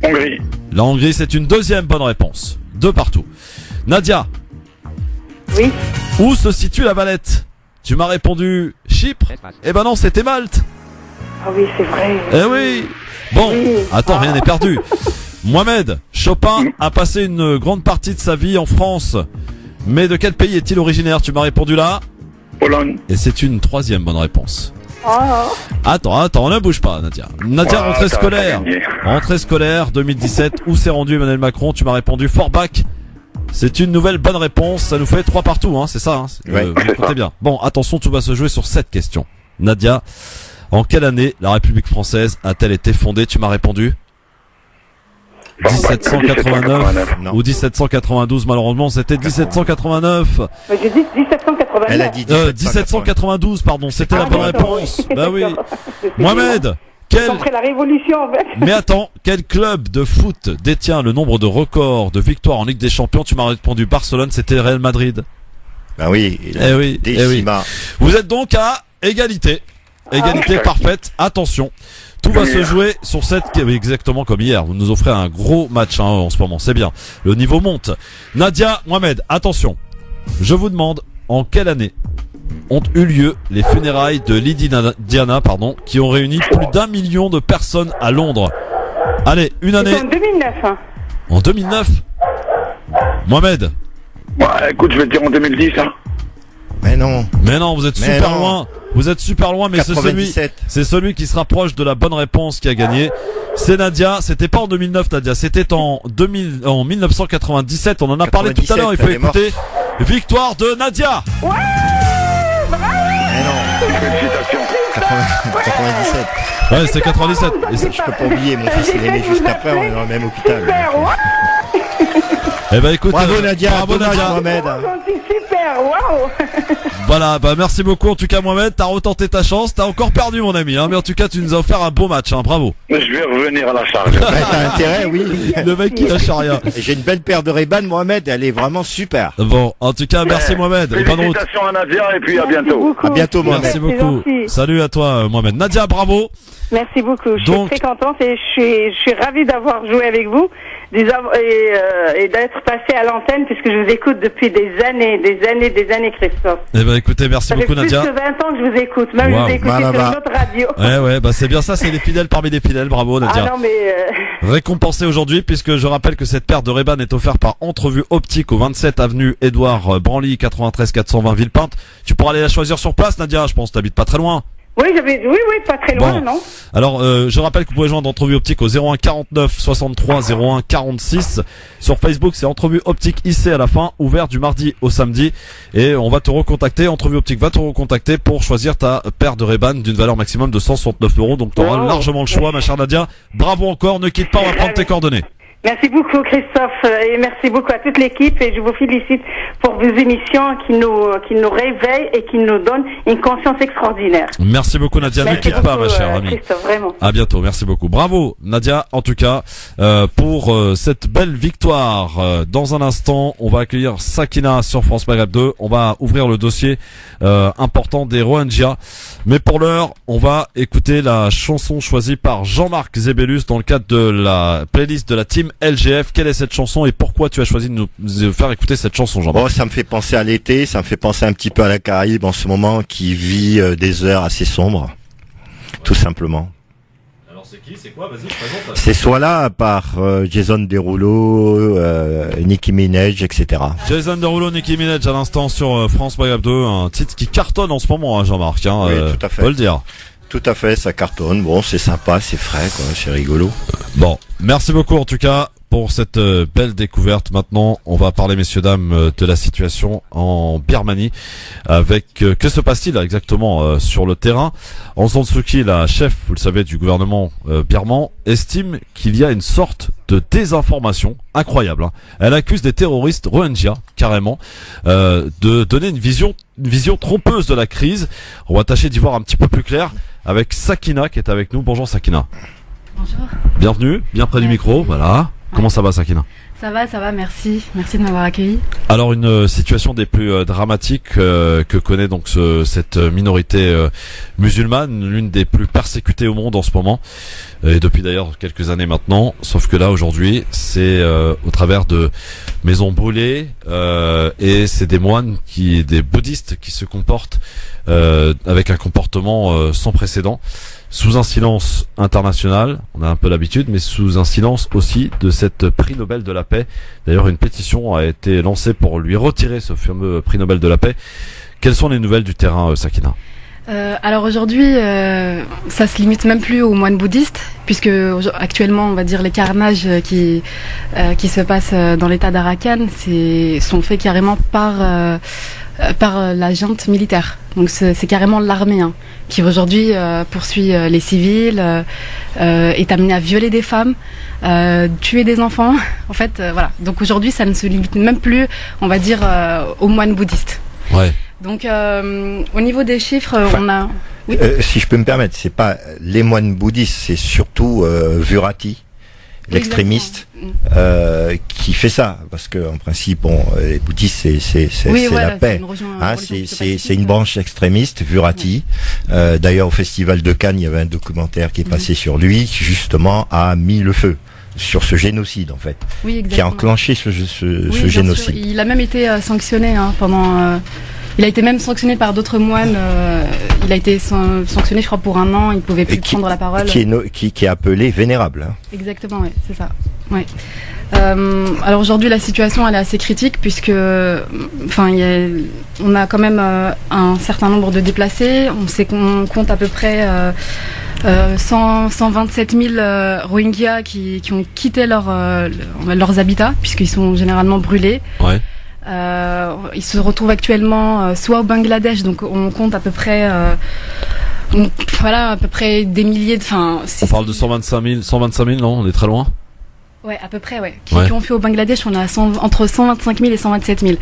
Speaker 15: Hongrie.
Speaker 2: La Hongrie, c'est une deuxième bonne réponse. 2 partout. Nadia.
Speaker 16: Oui.
Speaker 2: Où se situe la Valette? Tu m'as répondu Chypre. Eh ben non, c'était Malte.
Speaker 16: Ah oui, c'est vrai.
Speaker 2: Eh oui. Bon,
Speaker 16: Oui.
Speaker 2: attends, rien n'est perdu. Mohamed, Chopin a passé une grande partie de sa vie en France. Mais de quel pays est-il originaire? Tu m'as répondu là.
Speaker 15: Pologne.
Speaker 2: Et c'est une troisième bonne réponse.
Speaker 16: Oh.
Speaker 2: Attends, ne bouge pas, Nadia. Nadia,
Speaker 15: Voilà,
Speaker 2: rentrée
Speaker 15: t'as
Speaker 2: scolaire.
Speaker 15: gagné.
Speaker 2: Rentrée scolaire 2017. Où s'est rendu Emmanuel Macron? Tu m'as répondu Forbach. C'est une nouvelle bonne réponse. Ça nous fait 3 partout, hein, c'est ça, hein.
Speaker 3: Ouais,
Speaker 2: Vous
Speaker 15: c'est
Speaker 2: écoutez
Speaker 15: ça.
Speaker 2: bien. Bon, attention, tout va se jouer sur cette question. Nadia, en quelle année la République française a-t-elle été fondée? Tu m'as répondu 1789
Speaker 3: Non.
Speaker 2: ou 1792. Malheureusement, c'était 1789.
Speaker 16: Mais j'ai dit 1789.
Speaker 3: Elle a dit
Speaker 2: 1792, pardon. C'était la bonne
Speaker 16: d'accord,
Speaker 2: réponse.
Speaker 16: oui.
Speaker 2: Bah oui.
Speaker 16: D'accord.
Speaker 2: Mohamed, quel...
Speaker 16: Après la Révolution, en fait.
Speaker 2: Mais attends, quel club de foot détient le nombre de records de victoires en Ligue des Champions? Tu m'as répondu Barcelone, c'était Real Madrid.
Speaker 3: Ah oui.
Speaker 2: Eh oui, eh oui.
Speaker 3: Décima.
Speaker 2: Vous êtes donc à égalité. Égalité parfaite. Attention. Tout va se jouer sur cette, exactement comme hier. Vous nous offrez un gros match, hein, en ce moment. C'est bien. Le niveau monte. Nadia, Mohamed, attention. Je vous demande, en quelle année ont eu lieu les funérailles de Lady Diana, qui ont réuni plus d'1 million de personnes à Londres? Allez, une année.
Speaker 16: C'est en 2009. Hein.
Speaker 2: En 2009. Mohamed.
Speaker 15: Ouais, écoute, je vais te dire en 2010, hein.
Speaker 3: Mais non.
Speaker 2: Mais non, vous êtes
Speaker 3: Mais
Speaker 2: super
Speaker 3: non.
Speaker 2: loin. Vous êtes super loin, mais c'est celui qui se rapproche de la bonne réponse qui a gagné. C'est Nadia. C'était pas en 2009, Nadia. C'était en 1997. On en a parlé tout à l'heure. Il faut écouter. Victoire de Nadia.
Speaker 16: Ouais, bravo.
Speaker 3: Mais non.
Speaker 15: Félicitations.
Speaker 3: 97.
Speaker 2: Ouais, c'est 97. Et
Speaker 3: Je peux pas oublier, mon fils il est né juste après, on est dans le même hôpital.
Speaker 16: Super, ouais.
Speaker 2: eh ben écoute,
Speaker 3: Bravo Nadia,
Speaker 2: bravo
Speaker 3: dommage
Speaker 2: Nadia.
Speaker 3: Mohamed.
Speaker 16: Gentil, super. super, waouh.
Speaker 2: Voilà, bah merci beaucoup en tout cas Mohamed, t'as retenté ta chance, t'as encore perdu mon ami, hein, mais en tout cas tu nous as offert un beau match, hein, bravo.
Speaker 15: Je vais revenir à la charge.
Speaker 3: T'as intérêt, oui.
Speaker 2: Le mec il lâche rien.
Speaker 3: J'ai une belle paire de Ray-Ban, Mohamed, elle est vraiment super.
Speaker 2: Bon, en tout cas merci Mohamed, et bonne route.
Speaker 15: Félicitations à Nadia et puis à bientôt.
Speaker 3: À bientôt Mohamed.
Speaker 2: Merci beaucoup. Salut à toi Mohamed. Nadia, bravo.
Speaker 16: Merci beaucoup. Je
Speaker 2: Donc-
Speaker 16: suis très contente et je suis ravie d'avoir joué avec vous et d'être passée à l'antenne puisque je vous écoute depuis des années, Christophe.
Speaker 2: Eh ben écoutez, merci
Speaker 16: Ça fait
Speaker 2: beaucoup
Speaker 16: plus
Speaker 2: Nadia.
Speaker 16: que 20 ans que je vous écoute. Même je
Speaker 2: Wow.
Speaker 16: vous ai écouté
Speaker 3: Voilà,
Speaker 16: sur
Speaker 3: bah.
Speaker 16: une autre radio.
Speaker 2: Ouais, bah c'est bien ça, c'est les fidèles parmi les fidèles, bravo Nadia.
Speaker 16: Ah non, mais
Speaker 2: Récompensé aujourd'hui puisque je rappelle que cette paire de Ray-Ban est offerte par Entrevue Optique au 27 avenue Édouard Branly 93 420 Villepinte. Tu pourras aller la choisir sur place Nadia, je pense, t'habites pas très loin.
Speaker 16: oui, pas très loin,
Speaker 2: Bon.
Speaker 16: non.
Speaker 2: Alors, je rappelle que vous pouvez joindre Entrevue Optique au 01 49 63 01 46. Sur Facebook, c'est Entrevue Optique IC à la fin, ouvert du mardi au samedi. Et on va te recontacter, Entrevue Optique va te recontacter pour choisir ta paire de Ray-Ban d'une valeur maximum de 169 €. Donc, tu auras largement le choix, ma chère Nadia. Bravo encore, ne quitte pas, on va prendre tes coordonnées.
Speaker 16: Merci beaucoup Christophe et merci beaucoup à toute l'équipe et je vous félicite pour vos émissions qui nous réveillent et qui nous donnent une conscience extraordinaire.
Speaker 2: Merci beaucoup Nadia, ne
Speaker 16: Merci
Speaker 2: quitte pas
Speaker 16: beaucoup,
Speaker 2: ma chère amie.
Speaker 16: Christophe, vraiment.
Speaker 2: À bientôt, merci beaucoup. Bravo Nadia, en tout cas, pour cette belle victoire. Dans un instant, on va accueillir Sakina sur France Maghreb 2. On va ouvrir le dossier important des Rohingyas. Mais pour l'heure, on va écouter la chanson choisie par Jean-Marc Zébellus dans le cadre de la playlist de la team LGF. Quelle est cette chanson et pourquoi tu as choisi de nous faire écouter cette chanson, Jean-Marc?
Speaker 3: Oh, ça me fait penser à l'été, ça me fait penser un petit peu à la Caraïbe en ce moment qui vit des heures assez sombres, tout simplement.
Speaker 2: Alors c'est qui, c'est quoi? Vas-y, présente.
Speaker 3: C'est soit là par Jason Derulo, Nicki Minaj, etc.
Speaker 2: Jason Derulo, Nicki Minaj à l'instant sur France Maghreb 2, un titre qui cartonne en ce moment, hein, Jean-Marc. Hein,
Speaker 3: Oui, tout à fait.
Speaker 2: Faut le dire.
Speaker 3: Tout à fait, ça cartonne. Bon, c'est sympa, c'est frais, quoi, c'est rigolo.
Speaker 2: Bon, merci beaucoup en tout cas pour cette belle découverte. Maintenant, on va parler, messieurs, dames, de la situation en Birmanie. Avec que se passe-t-il exactement sur le terrain? Aung San Suu Kyi, la chef, vous le savez, du gouvernement birman, estime qu'il y a une sorte de désinformation incroyable. Hein. Elle accuse des terroristes Rohingyas, carrément, de donner une vision trompeuse de la crise. On va tâcher d'y voir un petit peu plus clair avec Sakina qui est avec nous. Bonjour Sakina.
Speaker 17: Bonjour.
Speaker 2: Bienvenue, bien près du micro, voilà. Comment ça va Sakina?
Speaker 17: Ça va, merci. Merci de m'avoir accueilli.
Speaker 2: Alors une situation des plus dramatiques que connaît donc cette minorité musulmane, l'une des plus persécutées au monde en ce moment, et depuis d'ailleurs quelques années maintenant, sauf que là aujourd'hui c'est au travers de maisons brûlées et c'est des moines, des bouddhistes qui se comportent avec un comportement sans précédent, sous un silence international, on a un peu l'habitude, mais sous un silence aussi de cette prix Nobel de la paix. D'ailleurs, une pétition a été lancée pour lui retirer ce fameux prix Nobel de la paix. Quelles sont les nouvelles du terrain, Sakina?
Speaker 17: Alors aujourd'hui, ça se limite même plus aux moines bouddhistes, puisque actuellement, on va dire, les carnages qui se passent dans l'état d'Arakan sont faits carrément par la junte militaire. Donc c'est carrément l'armée qui aujourd'hui poursuit les civils, est amené à violer des femmes, tuer des enfants. En fait, voilà. Donc aujourd'hui, ça ne se limite même plus, on va dire, aux moines bouddhistes.
Speaker 2: Ouais.
Speaker 17: Donc au niveau des chiffres, on a... Oui.
Speaker 3: Si je peux me permettre, c'est pas les moines bouddhistes, c'est surtout Virati, l'extrémiste, qui fait ça, parce que en principe, bon, les bouddhistes c'est
Speaker 17: voilà,
Speaker 3: la paix, c'est une branche extrémiste, Virati. D'ailleurs, au festival de Cannes, il y avait un documentaire qui est passé sur lui, qui justement a mis le feu sur ce génocide, en fait, qui a enclenché ce génocide.
Speaker 17: Il a même été sanctionné pendant. Il a été même sanctionné par d'autres moines. Il a été sanctionné, je crois, pour 1 an. Il pouvait plus prendre la parole.
Speaker 3: Qui est appelé vénérable. Hein.
Speaker 17: Exactement, oui, c'est ça. Ouais. Alors aujourd'hui, la situation elle est assez critique puisque, on a quand même un certain nombre de déplacés. On sait qu'on compte à peu près 127 000 Rohingyas qui ont quitté leurs habitats puisqu'ils sont généralement brûlés.
Speaker 2: Ouais.
Speaker 17: Ils se retrouvent actuellement soit au Bangladesh, donc on compte à peu près, à peu près des milliers de.
Speaker 2: On parle de 125 000, non? On est très loin.
Speaker 17: Ouais, à peu près, ouais. Qui ont fui au Bangladesh, on a entre 125 000 et 127 000.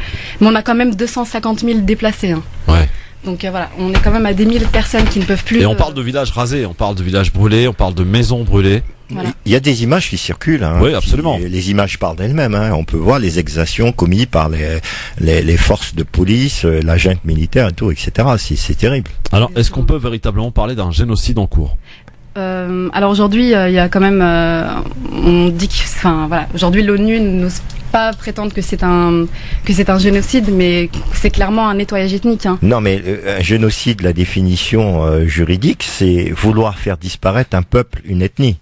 Speaker 17: Mais on a quand même 250 000 déplacés. Hein.
Speaker 2: Ouais.
Speaker 17: Donc voilà, on est quand même à des milliers de personnes qui ne peuvent plus...
Speaker 2: Et on parle de villages rasés, on parle de villages brûlés, on parle de maisons brûlées.
Speaker 3: Voilà. Il y a des images qui circulent. Hein,
Speaker 2: oui, absolument.
Speaker 3: Les images parlent d'elles-mêmes. Hein. On peut voir les exactions commises par les forces de police, la junte militaire et tout, etc. C'est terrible.
Speaker 2: Alors, est-ce qu'on peut véritablement parler d'un génocide en cours ?
Speaker 17: Alors aujourd'hui, il y a quand même, on dit que, enfin voilà, aujourd'hui l'ONU n'ose pas prétendre que c'est un génocide, mais c'est clairement un nettoyage ethnique. Hein.
Speaker 3: Non, mais un génocide, la définition juridique, c'est vouloir faire disparaître un peuple, une ethnie.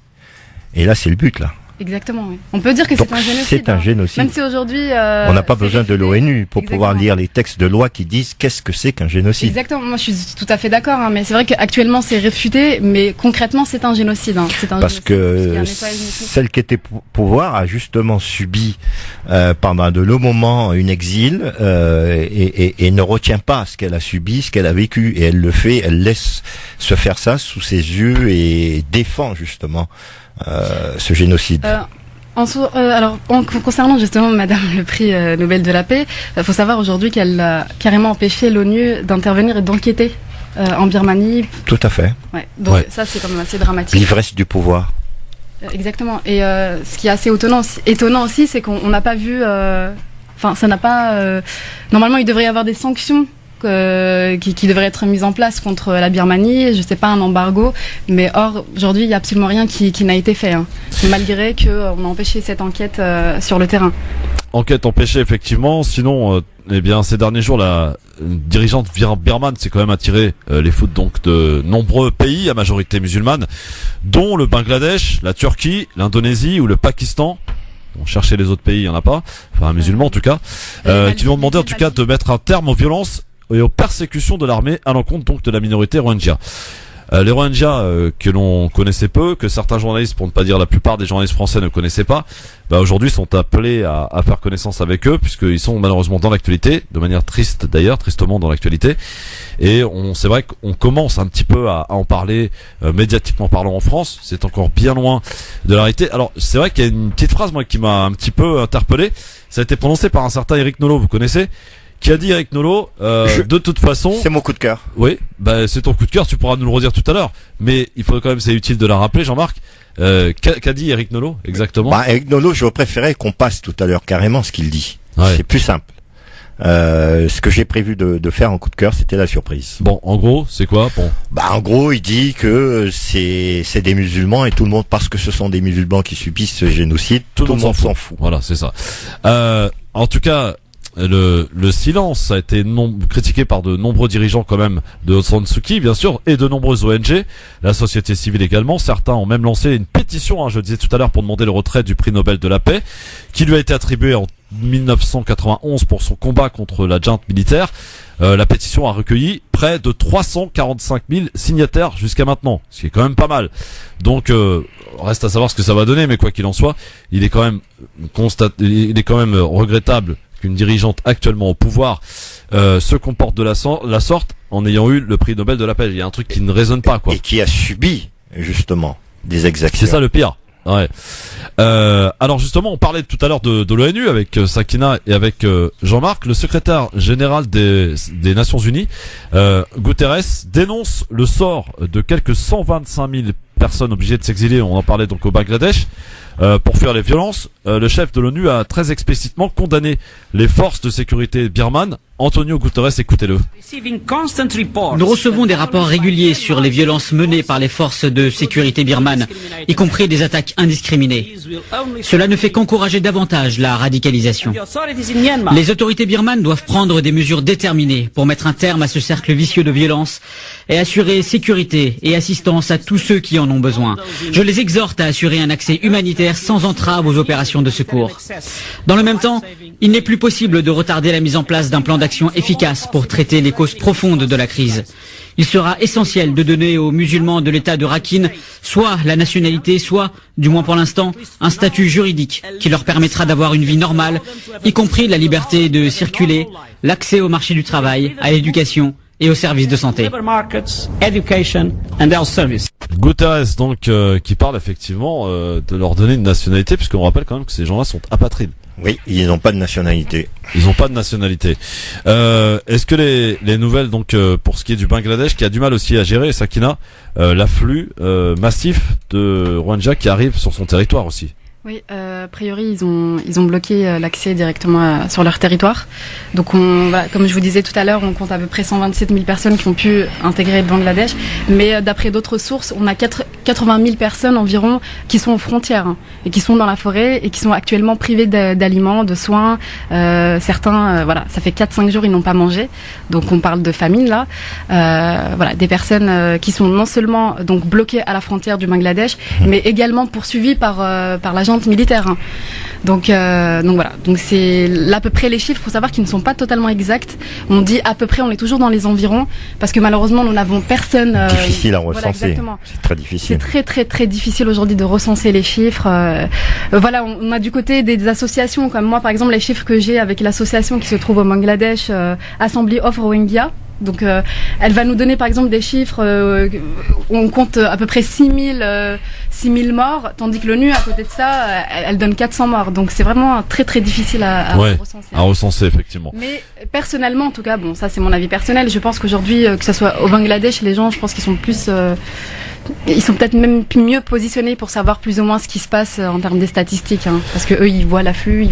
Speaker 3: Et là, c'est le but, là.
Speaker 17: Exactement, oui. On peut dire que c'est un génocide.
Speaker 3: C'est un génocide.
Speaker 17: Même si aujourd'hui...
Speaker 3: on n'a pas besoin de l'ONU pour pouvoir lire les textes de loi qui disent qu'est-ce que c'est qu'un génocide.
Speaker 17: Exactement, moi je suis tout à fait d'accord, hein, mais c'est vrai qu'actuellement c'est réfuté, mais concrètement c'est un génocide. Hein.
Speaker 3: Parce que celle qui était pouvoir a justement subi pendant de longs moments une exil et ne retient pas ce qu'elle a subi, ce qu'elle a vécu, et elle le fait, elle laisse se faire ça sous ses yeux et défend justement ce génocide.
Speaker 17: Alors, concernant justement Madame le prix Nobel de la paix, faut savoir aujourd'hui qu'elle a carrément empêché l'ONU d'intervenir et d'enquêter en Birmanie.
Speaker 3: Tout à fait.
Speaker 17: Ouais, donc ça c'est quand même assez dramatique.
Speaker 3: L'ivresse du pouvoir.
Speaker 17: Exactement. Et ce qui est assez étonnant aussi, c'est qu'on n'a pas vu. Enfin, ça n'a pas. Normalement, il devrait y avoir des sanctions qui devrait être mise en place contre la Birmanie, je sais pas, un embargo, mais or aujourd'hui il n'y a absolument rien qui n'a été fait, hein, malgré qu'on a empêché cette enquête sur le terrain.
Speaker 2: Enquête empêchée effectivement, sinon eh bien ces derniers jours la dirigeante birmane s'est quand même attirée les foudres donc de nombreux pays à majorité musulmane, dont le Bangladesh, la Turquie, l'Indonésie ou le Pakistan. On cherchait les autres pays, il n'y en a pas, enfin musulmans en tout cas, qui lui ont demandé en tout cas de mettre un terme aux violences et aux persécutions de l'armée à l'encontre donc de la minorité Rohingya. Les Rohingyas que l'on connaissait peu, que certains journalistes, pour ne pas dire la plupart des journalistes français ne connaissaient pas, aujourd'hui sont appelés à faire connaissance avec eux, puisqu'ils sont malheureusement dans l'actualité, de manière triste d'ailleurs, tristement dans l'actualité. Et c'est vrai qu'on commence un petit peu à en parler médiatiquement parlant en France. C'est encore bien loin de la réalité. Alors c'est vrai qu'il y a une petite phrase moi qui m'a un petit peu interpellé. Ça a été prononcé par un certain Éric Nolot, vous connaissez ? Qui a dit Éric Nolot, de toute façon...
Speaker 3: C'est mon coup de cœur.
Speaker 2: Oui, c'est ton coup de cœur, tu pourras nous le redire tout à l'heure. Mais il faut quand même, c'est utile de la rappeler, Jean-Marc. Qu'a dit Éric Nolot, exactement?
Speaker 3: Éric Nolot, j'aurais préféré qu'on passe tout à l'heure carrément ce qu'il dit. Ouais. C'est plus simple. Ce que j'ai prévu de faire en coup de cœur, c'était la surprise.
Speaker 2: Bon, en gros, c'est quoi? Bon.
Speaker 3: En gros, il dit que c'est des musulmans et tout le monde, parce que ce sont des musulmans qui subissent ce génocide, tout le monde s'en fout.
Speaker 2: Voilà, c'est ça. En tout cas, le silence a été critiqué par de nombreux dirigeants quand même de Aung San Suu Kyi bien sûr et de nombreuses ONG, la société civile également. Certains ont même lancé une pétition, je le disais tout à l'heure, pour demander le retrait du prix Nobel de la paix qui lui a été attribué en 1991 pour son combat contre la junte militaire. La pétition a recueilli près de 345 000 signataires jusqu'à maintenant, ce qui est quand même pas mal. Donc reste à savoir ce que ça va donner, mais quoi qu'il en soit, il est quand même regrettable qu'une dirigeante actuellement au pouvoir se comporte de la sorte en ayant eu le prix Nobel de la paix. Il y a un truc qui ne résonne pas, quoi.
Speaker 3: Et qui a subi justement des exactions.
Speaker 2: C'est ça le pire. Ouais. Alors justement, on parlait tout à l'heure de l'ONU avec Sakina et avec Jean-Marc. Le secrétaire général des Nations Unies, Guterres, dénonce le sort de quelques 125 000 personnes obligées de s'exiler. On en parlait donc au Bangladesh. Pour fuir les violences, le chef de l'ONU a très explicitement condamné les forces de sécurité birmanes. Antonio Guterres, écoutez-le.
Speaker 18: Nous recevons des rapports réguliers sur les violences menées par les forces de sécurité birmanes, y compris des attaques indiscriminées. Cela ne fait qu'encourager davantage la radicalisation. Les autorités birmanes doivent prendre des mesures déterminées pour mettre un terme à ce cercle vicieux de violence et assurer sécurité et assistance à tous ceux qui en ont besoin. Je les exhorte à assurer un accès humanitaire sans entrave aux opérations de secours. Dans le même temps, il n'est plus possible de retarder la mise en place d'un plan d'action efficace pour traiter les causes profondes de la crise. Il sera essentiel de donner aux musulmans de l'État de Rakhine soit la nationalité, soit, du moins pour l'instant, un statut juridique qui leur permettra d'avoir une vie normale, y compris la liberté de circuler, l'accès au marché du travail, à l'éducation et aux services de santé.
Speaker 2: Guterres donc qui parle effectivement de leur donner une nationalité, puisqu'on rappelle quand même que ces gens-là sont apatrides.
Speaker 3: Oui, ils n'ont pas de nationalité.
Speaker 2: Ils n'ont pas de nationalité. Est-ce que les nouvelles, donc pour ce qui est du Bangladesh, qui a du mal aussi à gérer, Sakina, l'afflux massif de Rohingyas qui arrive sur son territoire aussi?
Speaker 17: Oui, a priori ils ont bloqué l'accès directement sur leur territoire. Donc comme je vous disais tout à l'heure, on compte à peu près 127 000 personnes qui ont pu intégrer le Bangladesh. Mais d'après d'autres sources, on a 80 000 personnes environ qui sont aux frontières et qui sont dans la forêt et qui sont actuellement privées d'aliments, de soins. Certains, ça fait 4-5 jours ils n'ont pas mangé. Donc on parle de famine là. Des personnes qui sont non seulement donc bloquées à la frontière du Bangladesh, mais également poursuivies par la militaire. Donc voilà. Donc c'est là à peu près les chiffres. Faut savoir qu'ils ne sont pas totalement exacts. On dit à peu près, on est toujours dans les environs parce que malheureusement nous n'avons personne.
Speaker 3: Difficile à recenser. C'est très difficile.
Speaker 17: C'est très très très difficile aujourd'hui de recenser les chiffres. On a du côté des associations comme moi par exemple les chiffres que j'ai avec l'association qui se trouve au Bangladesh, Assembly of Rohingya. Donc elle va nous donner par exemple des chiffres, on compte à peu près 6 000 morts, tandis que l'ONU à côté de ça, elle donne 400 morts. Donc c'est vraiment très très difficile à recenser.
Speaker 2: À recenser effectivement.
Speaker 17: Mais personnellement en tout cas, bon ça c'est mon avis personnel, je pense qu'aujourd'hui que ça soit au Bangladesh, les gens je pense qu'ils sont plus... ils sont peut-être même mieux positionnés pour savoir plus ou moins ce qui se passe en termes des statistiques, parce que eux ils voient l'afflux,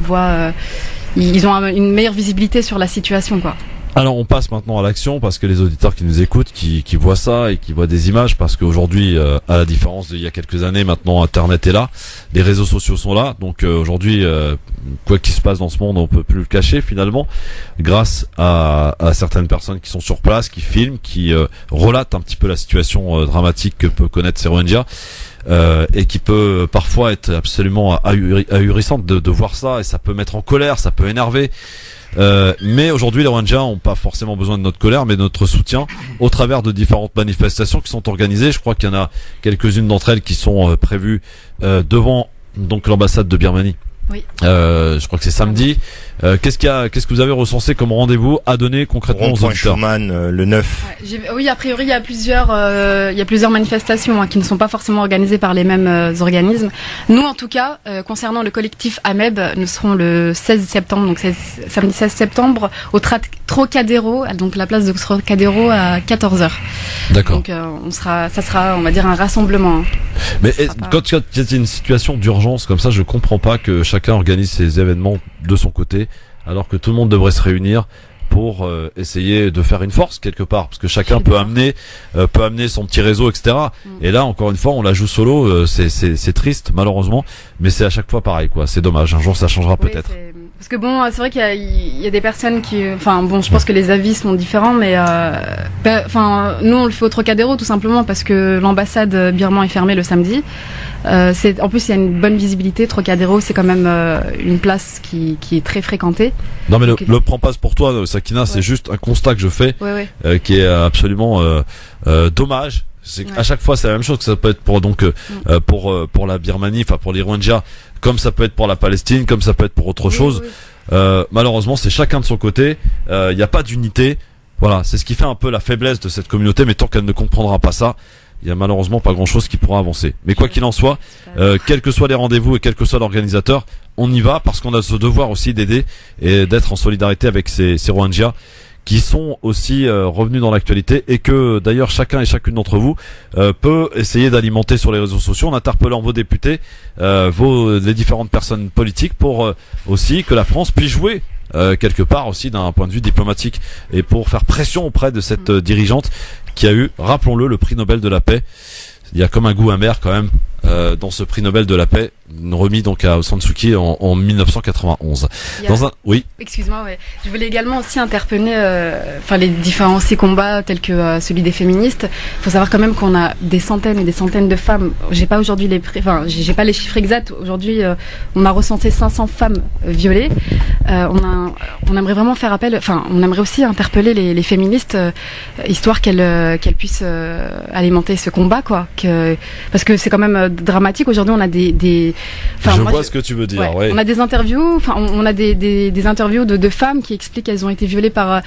Speaker 17: ils ont une meilleure visibilité sur la situation quoi.
Speaker 2: Alors on passe maintenant à l'action parce que les auditeurs qui nous écoutent, qui voient ça et qui voient des images, parce qu'aujourd'hui, à la différence d'il y a quelques années, maintenant Internet est là, les réseaux sociaux sont là, donc aujourd'hui, quoi qu'il se passe dans ce monde, on peut plus le cacher finalement, grâce à certaines personnes qui sont sur place, qui filment, qui relatent un petit peu la situation dramatique que peut connaître ces Rohingyas. Et qui peut parfois être absolument ahurissante de voir ça, et ça peut mettre en colère, ça peut énerver. Mais aujourd'hui les Rohingyas n'ont pas forcément besoin de notre colère mais de notre soutien au travers de différentes manifestations qui sont organisées. Je crois qu'il y en a quelques-unes d'entre elles qui sont prévues devant donc l'ambassade de Birmanie.
Speaker 17: Oui.
Speaker 2: Je crois que c'est samedi. Qu'est-ce que vous avez recensé comme rendez-vous à donner concrètement aux auditeurs?
Speaker 3: Schuman, le 9.
Speaker 17: Oui, a priori, il y a plusieurs manifestations qui ne sont pas forcément organisées par les mêmes organismes. Nous, en tout cas, concernant le collectif AMEB, nous serons le 16 septembre, donc c'est samedi 16 septembre, au Trocadéro, donc la place de Trocadéro à 14h.
Speaker 2: D'accord.
Speaker 17: Donc ça sera, on va dire, un rassemblement.
Speaker 2: Mais quand il y a une situation d'urgence comme ça, je comprends pas que chacun organise ses événements de son côté, alors que tout le monde devrait se réunir pour essayer de faire une force quelque part, parce que chacun peut amener son petit réseau, etc. Et là, encore une fois, on la joue solo. C'est triste, malheureusement, mais c'est à chaque fois pareil, quoi. C'est dommage. Un jour, ça changera peut-être.
Speaker 17: Parce que bon, c'est vrai qu'il y a des personnes qui, je pense que les avis sont différents, mais nous on le fait au Trocadéro tout simplement parce que l'ambassade birmane est fermée le samedi. En plus il y a une bonne visibilité. Trocadéro, c'est quand même une place qui est très fréquentée.
Speaker 2: Non mais le prends pas pour toi, Sakina, c'est juste un constat que je fais, qui est absolument dommage. C'est à chaque fois c'est la même chose, que ça peut être pour la Birmanie, enfin pour les Rohingyas, comme ça peut être pour la Palestine, comme ça peut être pour autre chose. Malheureusement, c'est chacun de son côté. Il n'y a pas d'unité. Voilà, c'est ce qui fait un peu la faiblesse de cette communauté. Mais tant qu'elle ne comprendra pas ça, il y a malheureusement pas grand-chose qui pourra avancer. Mais quoi qu'il en soit, quels que soient les rendez-vous et quel que soit l'organisateur, on y va parce qu'on a ce devoir aussi d'aider et d'être en solidarité avec ces Rohingyas qui sont aussi revenus dans l'actualité, et que d'ailleurs chacun et chacune d'entre vous peut essayer d'alimenter sur les réseaux sociaux en interpellant vos députés, les différentes personnes politiques, pour aussi que la France puisse jouer quelque part aussi d'un point de vue diplomatique, et pour faire pression auprès de cette dirigeante qui a eu, rappelons-le, le prix Nobel de la paix. Il y a comme un goût amer quand même dans ce prix Nobel de la paix, remis donc à Aung San Suu Kyi en 1991. Oui.
Speaker 17: Excuse-moi, je voulais également aussi interpeller les différents aussi combats tels que celui des féministes. Il faut savoir quand même qu'on a des centaines et des centaines de femmes. J'ai pas aujourd'hui j'ai pas les chiffres exacts. Aujourd'hui, on a recensé 500 femmes violées. On aimerait vraiment faire appel. On aimerait aussi interpeller les féministes, histoire qu'elles puissent alimenter ce combat, quoi. Parce que c'est quand même dramatique. Aujourd'hui, on a
Speaker 2: je vois ce que tu veux dire. Ouais.
Speaker 17: On a des interviews. On a des interviews de femmes qui expliquent qu'elles ont été violées par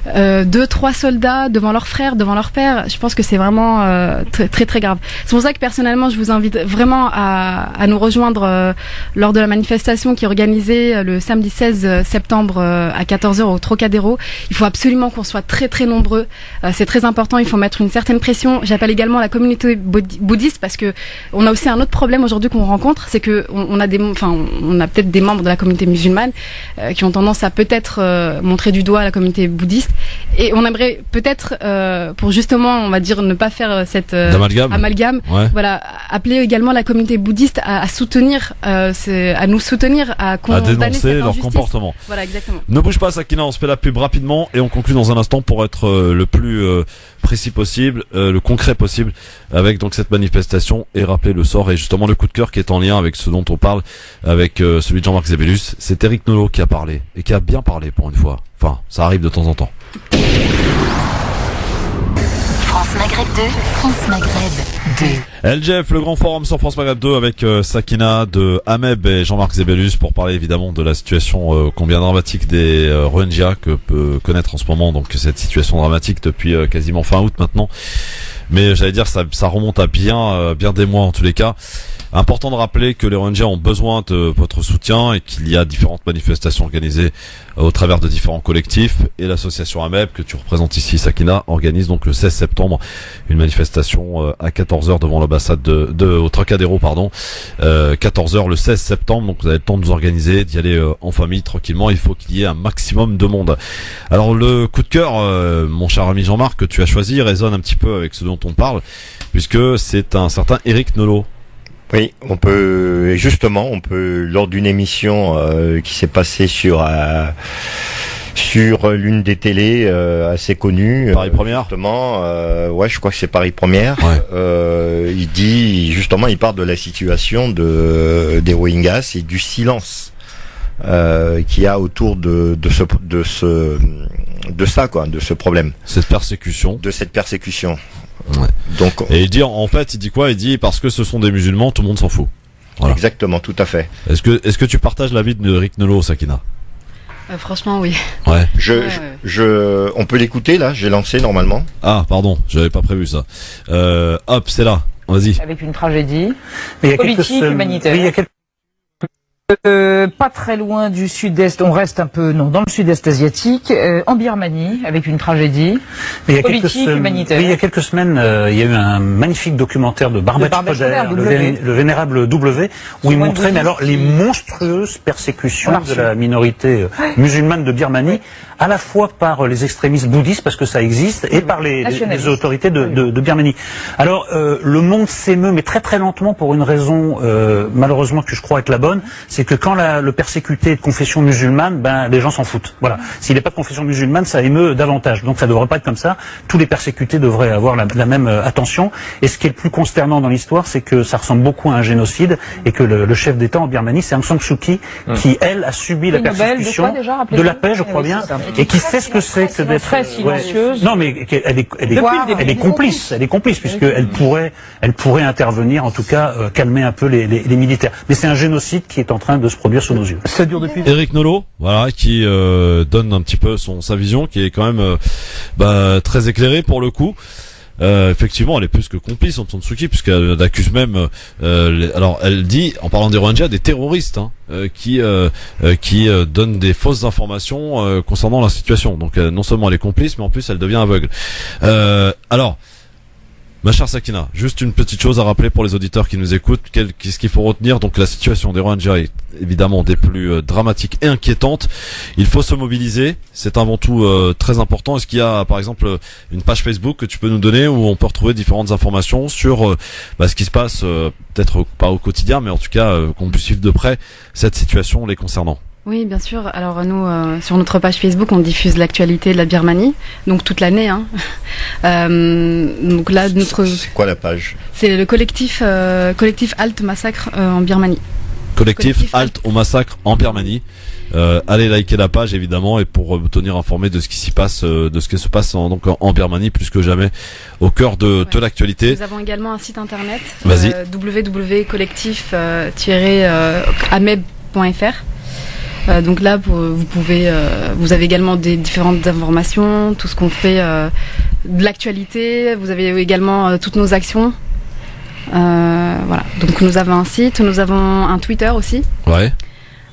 Speaker 17: 2-3 soldats devant leurs frères, devant leur père. Je pense que c'est vraiment très, très très grave. C'est pour ça que personnellement, je vous invite vraiment à nous rejoindre lors de la manifestation qui est organisée le samedi 16 septembre à 14h au Trocadéro. Il faut absolument qu'on soit très très nombreux. C'est très important. Il faut mettre une certaine pression. J'appelle également la communauté bouddhiste parce que on a aussi un autre problème aujourd'hui qu'on rencontre, c'est que on a peut-être des membres de la communauté musulmane qui ont tendance à peut-être montrer du doigt la communauté bouddhiste, et on aimerait peut-être pour justement, on va dire, ne pas faire cette amalgame. Ouais. Voilà, appeler également la communauté bouddhiste à soutenir, à nous soutenir, à
Speaker 2: dénoncer leur comportement.
Speaker 17: Voilà, exactement.
Speaker 2: Ne bouge pas, Sakina, on se fait la pub rapidement et on conclut dans un instant pour être le plus précis possible, le concret possible avec donc cette manifestation et rappeler le sort et justement le coup de cœur qui est en lien avec ce dont on parle, avec celui de Jean-Marc Zébélus. C'est Eric Nolot qui a parlé et qui a bien parlé pour une fois. Enfin, ça arrive de temps en temps.
Speaker 1: France Maghreb 2, France Maghreb 2.
Speaker 2: LGF, le grand forum sur France Maghreb 2 avec Sakina de Ameb et Jean-Marc Zébélus pour parler évidemment de la situation combien dramatique des Rohingyas que peut connaître en ce moment, donc cette situation dramatique depuis quasiment fin août maintenant. Mais j'allais dire ça remonte à bien des mois en tous les cas. Important de rappeler que les Rohingyas ont besoin de votre soutien et qu'il y a différentes manifestations organisées au travers de différents collectifs, et l'association AMEB que tu représentes ici, Sakina, organise donc le 16 septembre une manifestation à 14h devant l'ambassade au Trocadéro, 14h le 16 septembre, donc vous avez le temps de vous organiser, d'y aller en famille tranquillement. Il faut qu'il y ait un maximum de monde. Alors le coup de cœur, mon cher ami Jean-Marc, que tu as choisi résonne un petit peu avec ce dont on parle, puisque c'est un certain Eric Nolot.
Speaker 3: Oui, on peut lors d'une émission qui s'est passée sur l'une des télés assez connues,
Speaker 2: Paris Première.
Speaker 3: Justement, je crois que c'est Paris Première. Ouais. Il parle de la situation des Rohingyas et du silence qu'il y a autour de ce problème.
Speaker 2: Cette persécution. Ouais. Donc, et il dit quoi? Il dit parce que ce sont des musulmans, tout le monde s'en fout. Voilà.
Speaker 3: Exactement, tout à fait.
Speaker 2: Est-ce que tu partages l'avis de Eric Nolot, Sakina?
Speaker 17: Franchement, oui.
Speaker 2: Ouais.
Speaker 3: On peut l'écouter là. J'ai lancé normalement.
Speaker 2: Ah, pardon, j'avais pas prévu ça. Hop, c'est là. Vas-y.
Speaker 19: Avec une tragédie politique, humanitaire.
Speaker 20: Oui, pas très loin du sud-est, on reste dans le sud-est asiatique, en Birmanie, avec une tragédie politique, humanitaire.
Speaker 8: Oui, il y a quelques semaines, il y a eu un magnifique documentaire de Barbet Schroeder, le vénérable W, où il montrait les monstrueuses persécutions de la minorité musulmane de Birmanie, à la fois par les extrémistes bouddhistes, parce que ça existe, et par les autorités de Birmanie. Alors, le monde s'émeut, mais très très lentement, pour une raison, malheureusement, que je crois être la bonne, c'est que quand le persécuté est de confession musulmane, les gens s'en foutent. Voilà. S'il n'est pas de confession musulmane, ça émeut davantage. Donc ça ne devrait pas être comme ça. Tous les persécutés devraient avoir la même attention. Et ce qui est le plus consternant dans l'histoire, c'est que ça ressemble beaucoup à un génocide et que le chef d'État en Birmanie, c'est Aung San Suu Kyi, qui, elle, a subi la persécution de la paix, je crois bien, et qui sait ce que c'est que d'être
Speaker 20: très silencieuse.
Speaker 8: Non, mais elle est complice. Elle est complice puisqu'elle pourrait intervenir, en tout cas, calmer un peu les militaires. Mais c'est un génocide qui est en train de se produire sous nos yeux.
Speaker 2: Ça dure depuis. Eric Nolot, voilà, qui donne un petit peu sa vision, qui est quand même très éclairée pour le coup. Effectivement, elle est plus que complice, Aung San Suu Kyi, puisqu'elle accuse même. Alors, elle dit, en parlant des Rohingyas, des terroristes qui donnent des fausses informations concernant la situation. Donc, non seulement elle est complice, mais en plus elle devient aveugle. Alors. Ma chère Sakina, juste une petite chose à rappeler pour les auditeurs qui nous écoutent. Qu'est-ce qu'il faut retenir? Donc la situation des Rohingyas est évidemment des plus dramatiques et inquiétantes. Il faut se mobiliser, c'est avant tout très important. Est-ce qu'il y a par exemple une page Facebook que tu peux nous donner où on peut retrouver différentes informations sur ce qui se passe, peut-être pas au quotidien, mais en tout cas qu'on puisse suivre de près cette situation les concernant?
Speaker 17: Oui, bien sûr. Alors nous, sur notre page Facebook, on diffuse l'actualité de la Birmanie, donc toute l'année. Donc là,
Speaker 3: c'est quoi la page?
Speaker 17: C'est le collectif Halte Massacre en Birmanie.
Speaker 2: Collectif Halte au Massacre en Birmanie. Allez liker la page évidemment, et pour vous tenir informé de ce qui s'y passe, de ce qui se passe en Birmanie plus que jamais au cœur de l'actualité.
Speaker 17: Nous avons également un site internet www.collectif-ameb.fr. Donc là, vous avez également des différentes informations, tout ce qu'on fait, de l'actualité. Vous avez également toutes nos actions. Voilà. Donc nous avons un site, nous avons un Twitter aussi.
Speaker 2: Ouais.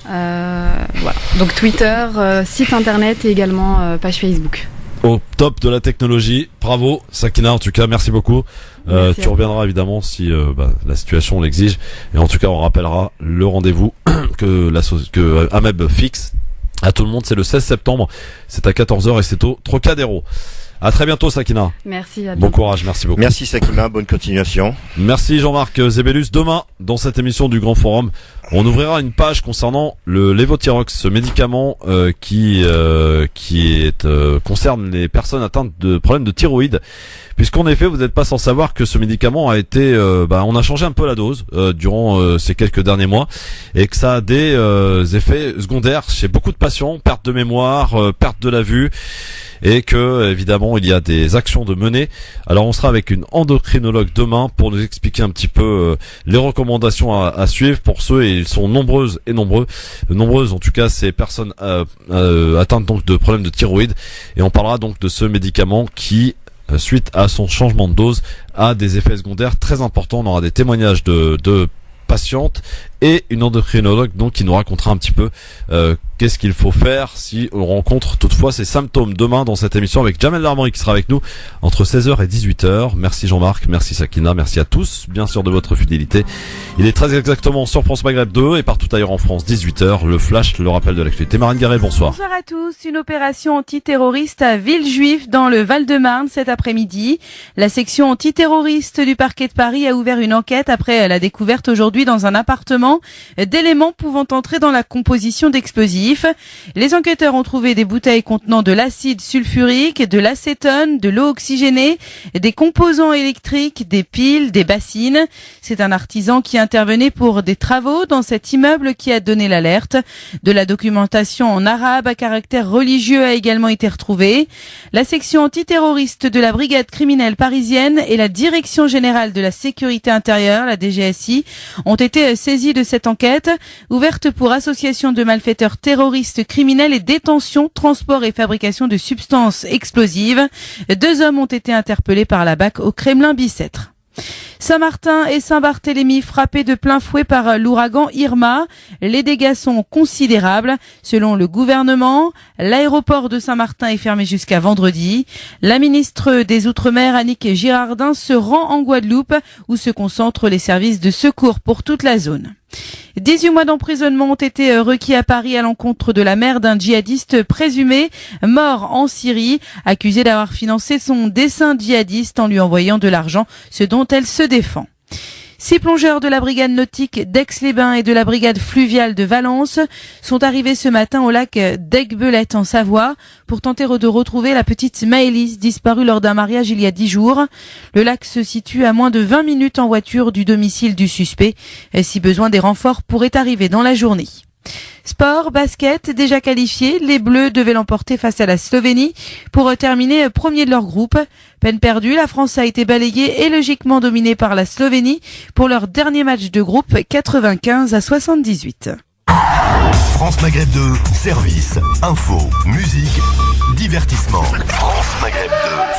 Speaker 17: Voilà. Donc Twitter, site internet et également page Facebook.
Speaker 2: Au top de la technologie, bravo Sakina, en tout cas merci beaucoup. Tu reviendras évidemment si la situation l'exige, et en tout cas on rappellera le rendez-vous que Ameb fixe à tout le monde, c'est le 16 septembre, c'est à 14h et c'est au Trocadéro. À très bientôt Sakina.
Speaker 17: Merci. À bientôt.
Speaker 2: Bon courage, merci beaucoup.
Speaker 3: Merci Sakina, bonne continuation.
Speaker 2: Merci Jean-Marc Zébellus. Demain, dans cette émission du Grand Forum, on ouvrira une page concernant le Levothyrox, ce médicament qui concerne les personnes atteintes de problèmes de thyroïde. Puisqu'en effet, vous n'êtes pas sans savoir que ce médicament a été, on a changé un peu la dose durant ces quelques derniers mois, et que ça a des effets secondaires chez beaucoup de patients, perte de mémoire, perte de la vue, et que évidemment il y a des actions de mener. Alors on sera avec une endocrinologue demain pour nous expliquer un petit peu les recommandations à suivre pour ceux, et ils sont nombreuses en tout cas, ces personnes atteintes donc de problèmes de thyroïde, et on parlera donc de ce médicament qui, suite à son changement de dose, a des effets secondaires très importants. On aura des témoignages de patientes et une endocrinologue donc qui nous racontera un petit peu qu'est-ce qu'il faut faire si on rencontre toutefois ces symptômes demain dans cette émission, avec Jamel Larmory qui sera avec nous entre 16h et 18h. Merci Jean-Marc, merci Sakina, merci à tous bien sûr de votre fidélité. Il est très exactement sur France Maghreb 2 et partout ailleurs en France 18h, le flash, le rappel de l'actualité. Marine Garel, bonsoir.
Speaker 21: Bonsoir à tous. Une opération antiterroriste à Villejuif dans le Val-de-Marne cet après-midi. La section antiterroriste du parquet de Paris a ouvert une enquête après la découverte aujourd'hui dans un appartement d'éléments pouvant entrer dans la composition d'explosifs. Les enquêteurs ont trouvé des bouteilles contenant de l'acide sulfurique, de l'acétone, de l'eau oxygénée, des composants électriques, des piles, des bassines. C'est un artisan qui intervenait pour des travaux dans cet immeuble qui a donné l'alerte. De la documentation en arabe à caractère religieux a également été retrouvée. La section antiterroriste de la brigade criminelle parisienne et la direction générale de la sécurité intérieure, la DGSI, ont été saisis de cette enquête, ouverte pour association de malfaiteurs terroristes criminels et détention, transport et fabrication de substances explosives. 2 hommes ont été interpellés par la BAC au Kremlin-Bicêtre. Saint-Martin et Saint-Barthélemy frappés de plein fouet par l'ouragan Irma. Les dégâts sont considérables. Selon le gouvernement, l'aéroport de Saint-Martin est fermé jusqu'à vendredi. La ministre des Outre-mer, Annick Girardin, se rend en Guadeloupe où se concentrent les services de secours pour toute la zone. 18 mois d'emprisonnement ont été requis à Paris à l'encontre de la mère d'un djihadiste présumé mort en Syrie, accusé d'avoir financé son dessein djihadiste en lui envoyant de l'argent, ce dont elle se défend. 6 plongeurs de la brigade nautique d'Aix-les-Bains et de la brigade fluviale de Valence sont arrivés ce matin au lac d'Aiguebelette en Savoie pour tenter de retrouver la petite Maëlys disparue lors d'un mariage il y a 10 jours. Le lac se situe à moins de 20 minutes en voiture du domicile du suspect. Si besoin, des renforts pourraient arriver dans la journée. Sport, basket, déjà qualifiés, les Bleus devaient l'emporter face à la Slovénie pour terminer premier de leur groupe. Peine perdue, la France a été balayée et logiquement dominée par la Slovénie pour leur dernier match de groupe 95-78.
Speaker 14: France Maghreb 2, service, info, musique, divertissement. France Maghreb 2.